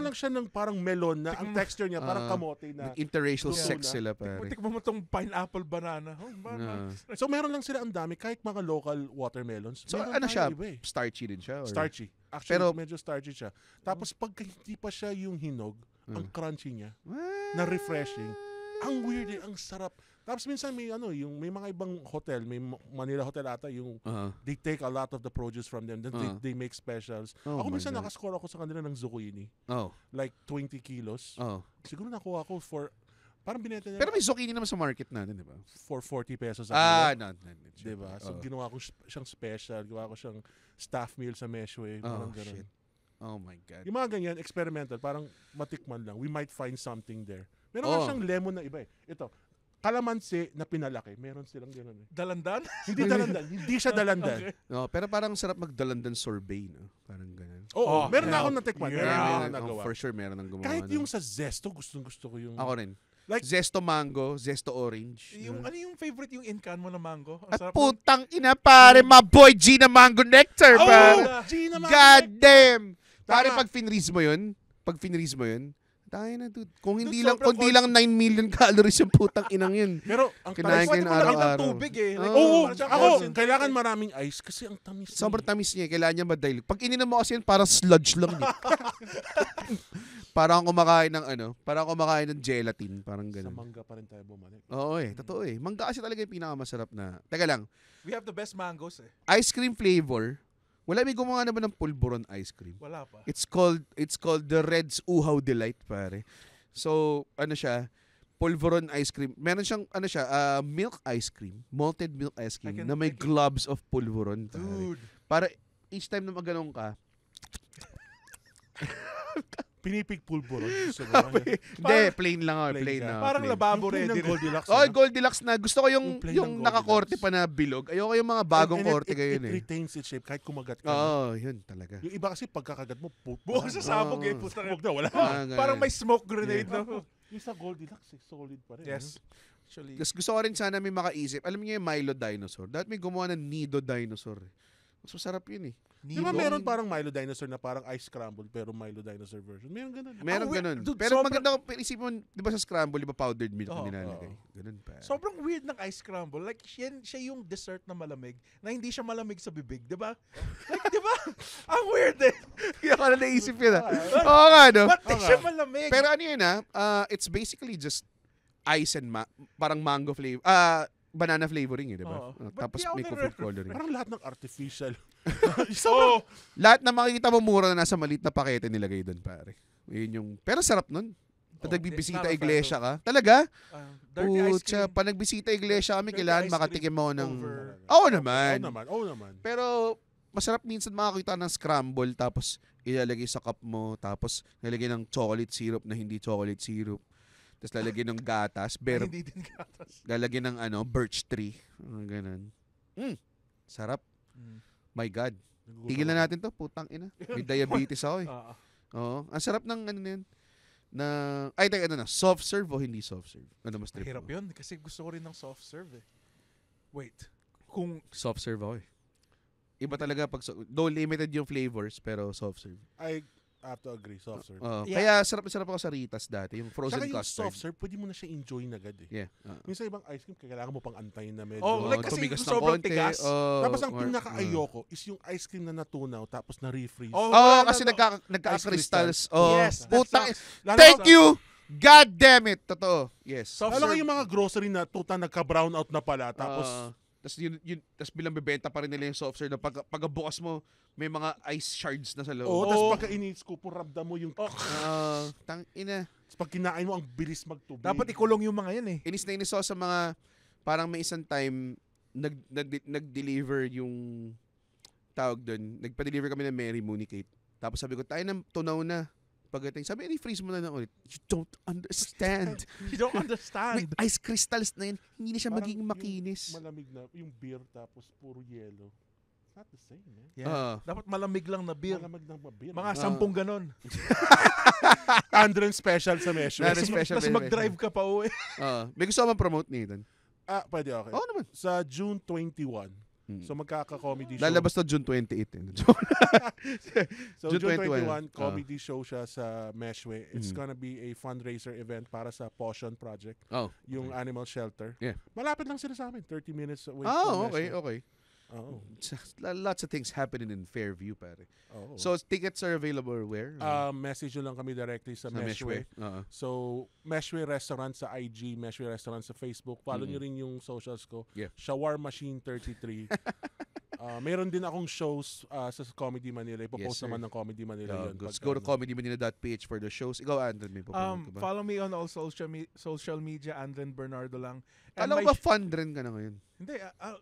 lang siya ng parang melon na ang texture niya parang kamote na. interracial Yeah. sex sila pare. Tikman mo tong pineapple banana. Oh, banana. So meron lang sila ang dami kahit mga local watermelons. So meron ano tayo siya? iba eh. Starchy din siya? Or? Starchy. Actually, Pero- medyo starchy siya. Tapos pagka hindi pa siya yung hinog, ang crunchy niya, What? na refreshing. Ang weird eh, ang sarap. Tapos minsan may may mga ibang hotel, may Manila Hotel ata, yung they take a lot of the produce from them, then they make specials. Oh Ako my minsan God. nakascore ako sa kanila ng zucchini. Oh. Like 20 kilos. Oh. Siguro nakuha ko for, parang binenta nila Pero may zucchini naman sa market natin, di ba? for 40 pesos. Not. Diba? So, ginawa ko siyang special. Ginawa ko siyang staff meal sa Meshway. Parang ganun. Shit. Oh my God. Yung mga ganyan, experimental, parang matikman lang. We might find something there. Meron nga siyang lemon na iba eh. Ito, kalamansi na pinalaki. Meron silang gano'n eh. Dalandan? Hindi dalandan. Hindi siya dalandan. Okay. No, pero parang sarap magdalandan sorbet, no? Parang ganun. Oo, meron na yeah. akong natikman. Yeah. Meron na akong Meron, nagawa. for sure meron ng gumawa. Kahit nun. yung sa Zesto, gusto ko yung... Ako rin. Like- Zesto mango, Zesto orange. Ano yung favorite yung in-can mo na mango? Ang At sarap putang ina pare, my boy Gina Mango Nectar, Oh! pare. Gina Mango God Nectar! damn! Pare, Tama. pag finreeze mo yun, tayo na dude. Kung hindi Dude, lang, kung di lang 9 million calories yung putang inang yun. Pero, ang Kinain tamis. ko Pwede yun mo lagyan ng araw-araw. tubig eh. Like, Oo, parang siyang Ako, concentrate. kailangan maraming ice kasi ang tamis. Sobrang tamis niya, kailangan niya madail. Pag ininom mo kasi yun, parang sludge lang. Eh. parang kumakain ng gelatin, parang Sa ganun. mangga pa rin tayo bumalik. Oo totoo eh. Mangga kasi talaga yung pinakamasarap na. Teka lang, We have the best mangoes eh. ice cream flavor, wala may gumawa na ba ng pulburon ice cream? Wala pa. It's called the Red's Uhaw Delight, pare. So, siya, pulveron ice cream. Meron siyang, milk ice cream, malted milk ice cream, na may globs of pulveron, pare. Dude. Para each time na maganong ka, Pinipig pulbo ron. hindi, plain lang ako, Plain plain ka. na. Parang plain. lababo Yung plain ready. ng Goldilocks. Oh, Goldilocks na. Gusto ko yung Yung plain ng nakakorte Goldilocks. pa na bilog. Ayoko yung mga bagong korte ngayon ngayon It eh. retains its shape kahit kumagat ka. Oo, yun talaga. Yung iba kasi pagkakagat mo, Buo sa sabog eh. Oo. Puta Huwag na, wala. Parang may smoke grenade Yeah. na. Yung sa Goldilocks, solid pa rin. Yes. Actually. Tapos gusto ko rin sana may makaisip. Alam niyo yung Milo Dinosaur? Dahil may gumawa ng Nido Dinosaur. Eh. Mas masarap yun eh. Di ba meron parang Milo Dinosaur na parang ice scramble pero Milo Dinosaur version? Meron ganun. Meron weird. ganun. Dude, Pero sobrang- maganda kung isipin mo, di ba sa scramble, di ba powdered milk Oo, na nilalagay? Ganun pa. Sobrang weird ng ice scramble. Like, siya yung dessert na malamig na hindi siya malamig sa bibig, di ba? Like, di ba? Ang weird eh. Kaya ka na naisip yun ah. Oo nga, no? Ba't di siya malamig? Pero ano yun it's basically just ice and parang mango flavor. Banana flavoring eh, di ba? Oo. Tapos But di ako may coffee coloring. Parang lahat ng artificial. Oh, Lahat na makikita mo mura na nasa maliit na pakete nilagay doon, pare. Yun yung, pero sarap nun. Pag Oh, nagbibisita not a fan iglesia ka. Talaga? dirty ice Putya, cream. pag nagbisita iglesia kami, Dirty kailangan ice makatikim mo ng... over- Oo naman. Oo naman. Pero masarap minsan makakita ng scramble tapos ilalagay sa cup mo tapos lalagay ng chocolate syrup na hindi chocolate syrup. Tapos lalagay ng gatas, Ay, hindi din gatas. lalagay ng birch tree. Ganun. Sarap. Mm. My God. Tigil na natin to, putang ina. May diabetes ako eh. Oo. Ang sarap ng ano na yun. Soft serve o hindi soft serve? Ano mas trip Mahirap mo? yun kasi gusto ko rin ng soft serve eh. Wait. Kung Soft serve ako eh. Iba talaga pag though limited yung flavors pero soft serve. I have to agree, soft serve. Kaya sarap ako sa Ritas dati, yung frozen Saka yung custard. soft serve, pwede mo na siya enjoy na agad eh. Yeah. Minsan ibang ice cream, kailangan mo pang antayin na medyo. like kasi tumigas ng sobrang konti. tigas. Tapos ang or- pinaka-ayoko is yung ice cream na natunaw tapos na-refreeze. kasi nagka-crystals. Yes, Putang. Lalo Thank na- you! God damn it! Totoo. Yes. Soft Lalo nga serve. yung mga grocery na tuta nagka-brown out na pala tapos Tapos tapos bilang bebenta pa rin nila yung soft serve na pagbukas mo, may mga ice shards na sa loob. tapos pagka in-scoop mo, ramdam mo yung Tang ina. tapos pag kinain mo, ang bilis magtubig. Dapat ikulong yung mga yan eh. Inis na inis ako sa mga, parang may isang time, nag-deliver yung tawag doon. Nagpa-deliver kami ng Mary Mooney Cake. Tapos sabi ko, tayo na, tunaw na. Pagdating, sabi, i-freeze mo na lang ulit. You don't understand. You don't understand. May ice crystals na yun. Hindi na siya Parang magiging yung makinis. Malamig na, yung beer tapos puro yellow. It's not the same, man. Yeah. Dapat malamig lang na beer. Malamig na beer. Mga 10 ganon. Andren special sa Mesh. Andren special. Tapos mag-drive ka pa uwi. May gusto ka bang promote ni Ethan? Pwede okay. Oo naman. Sa June 21. So magkaka-comedy show. Lalabas to June 28. So June June 21, 21, comedy show siya sa Meshway. It's gonna be a fundraiser event para sa Potion Project. Oh. Yung animal shelter. Yeah. Malapit lang sila sa amin. 30 minutes away from Okay, Meshway. okay. Oh. Lots of things happening in Fairview, pare. Oh. So tickets are available where? Message nyo lang kami directly sa Meshway. So, Meshway Restaurant sa IG, Meshway Restaurant sa Facebook. Follow nyo rin yung socials ko. Yeah. Shawar Machine 33. Meron din akong shows sa Comedy Manila. Ipopost naman ng Comedy Manila yun. Go to comedymanila.ph for the shows. Ikaw, Andren, may papunod ka ba? Follow me on all social media, Andren Bernardo lang. Alam mo ba fun rin ka na ngayon? Hindi,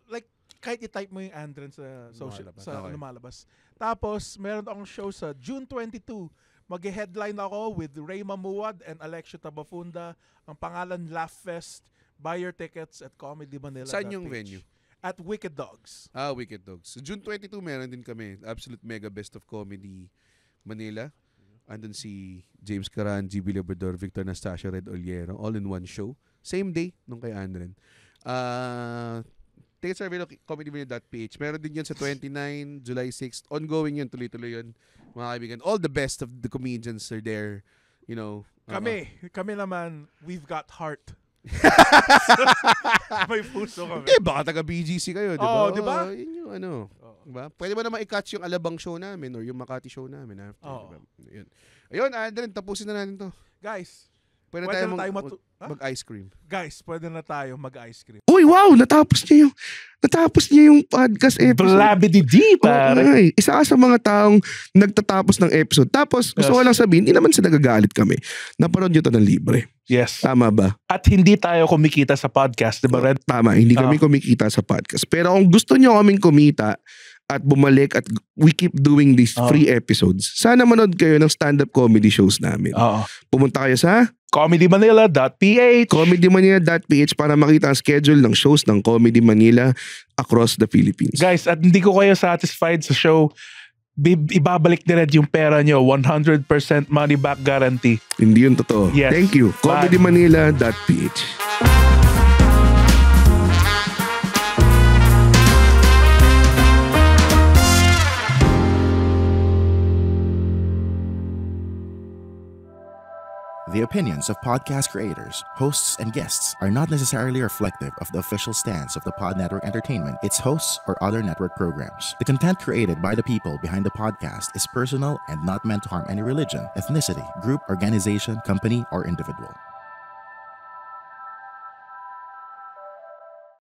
like, kahit i-type mo yung Andren sa social, Lumalabas. lumalabas. Tapos, meron akong show sa June 22. Mag-headline ako with Ray Mamuad and Alexio Tabafunda. Ang pangalan, Laugh Fest. Buy your tickets at Comedy Manila. Saan yung venue? At Wicked Dogs. Wicked Dogs. So, June 22, meron din kami. Absolute Mega Best of Comedy Manila. Andun si James Caran, GB Labrador, Victor Nastasio, Red Oliero. All in one show. Same day nung kay Andren. Tickets are available comedymanila.ph. Meron din yun sa 29, July 6th. Ongoing yun, tuloy-tuloy yun. Mga kaibigan, all the best of the comedians are there. You know. Kami naman, we've got heart. May puso kami. Baka taga BGC kayo, di ba? Oo, di ba? Yun yung ano. Diba? Pwede ba naman i-catch yung Alabang show namin or yung Makati show namin after. Diba? Ayun, Andren, tapusin na natin to. Guys, pwede tayo mag-ice cream. Guys, pwede na tayo mag-ice cream. Uy, wow! Natapos niya yung podcast episode. Blabidi, pare. Ay, isa ka sa mga taong nagtatapos ng episode. Tapos, gusto ko lang sabihin, hindi naman sa nagagalit kami. Napanood nyo to ng libre. Yes. Tama ba? At hindi tayo kumikita sa podcast, di ba, Red? Tama, hindi kami kumikita sa podcast. Pero kung gusto nyo kaming kumita at bumalik at we keep doing these free episodes, sana manood kayo ng stand-up comedy shows namin. Pumunta kayo sa comedymanila.ph comedymanila.ph para makita ang schedule ng shows ng Comedy Manila across the Philippines. Guys, at hindi ko kayo satisfied sa show, ibabalik ni Red yung pera nyo. 100% money back guarantee. Hindi yun totoo. Yes. Thank you. comedymanila.ph. The opinions of podcast creators, hosts, and guests are not necessarily reflective of the official stance of the Pod Network Entertainment, its hosts, or other network programs. The content created by the people behind the podcast is personal and not meant to harm any religion, ethnicity, group, organization, company, or individual.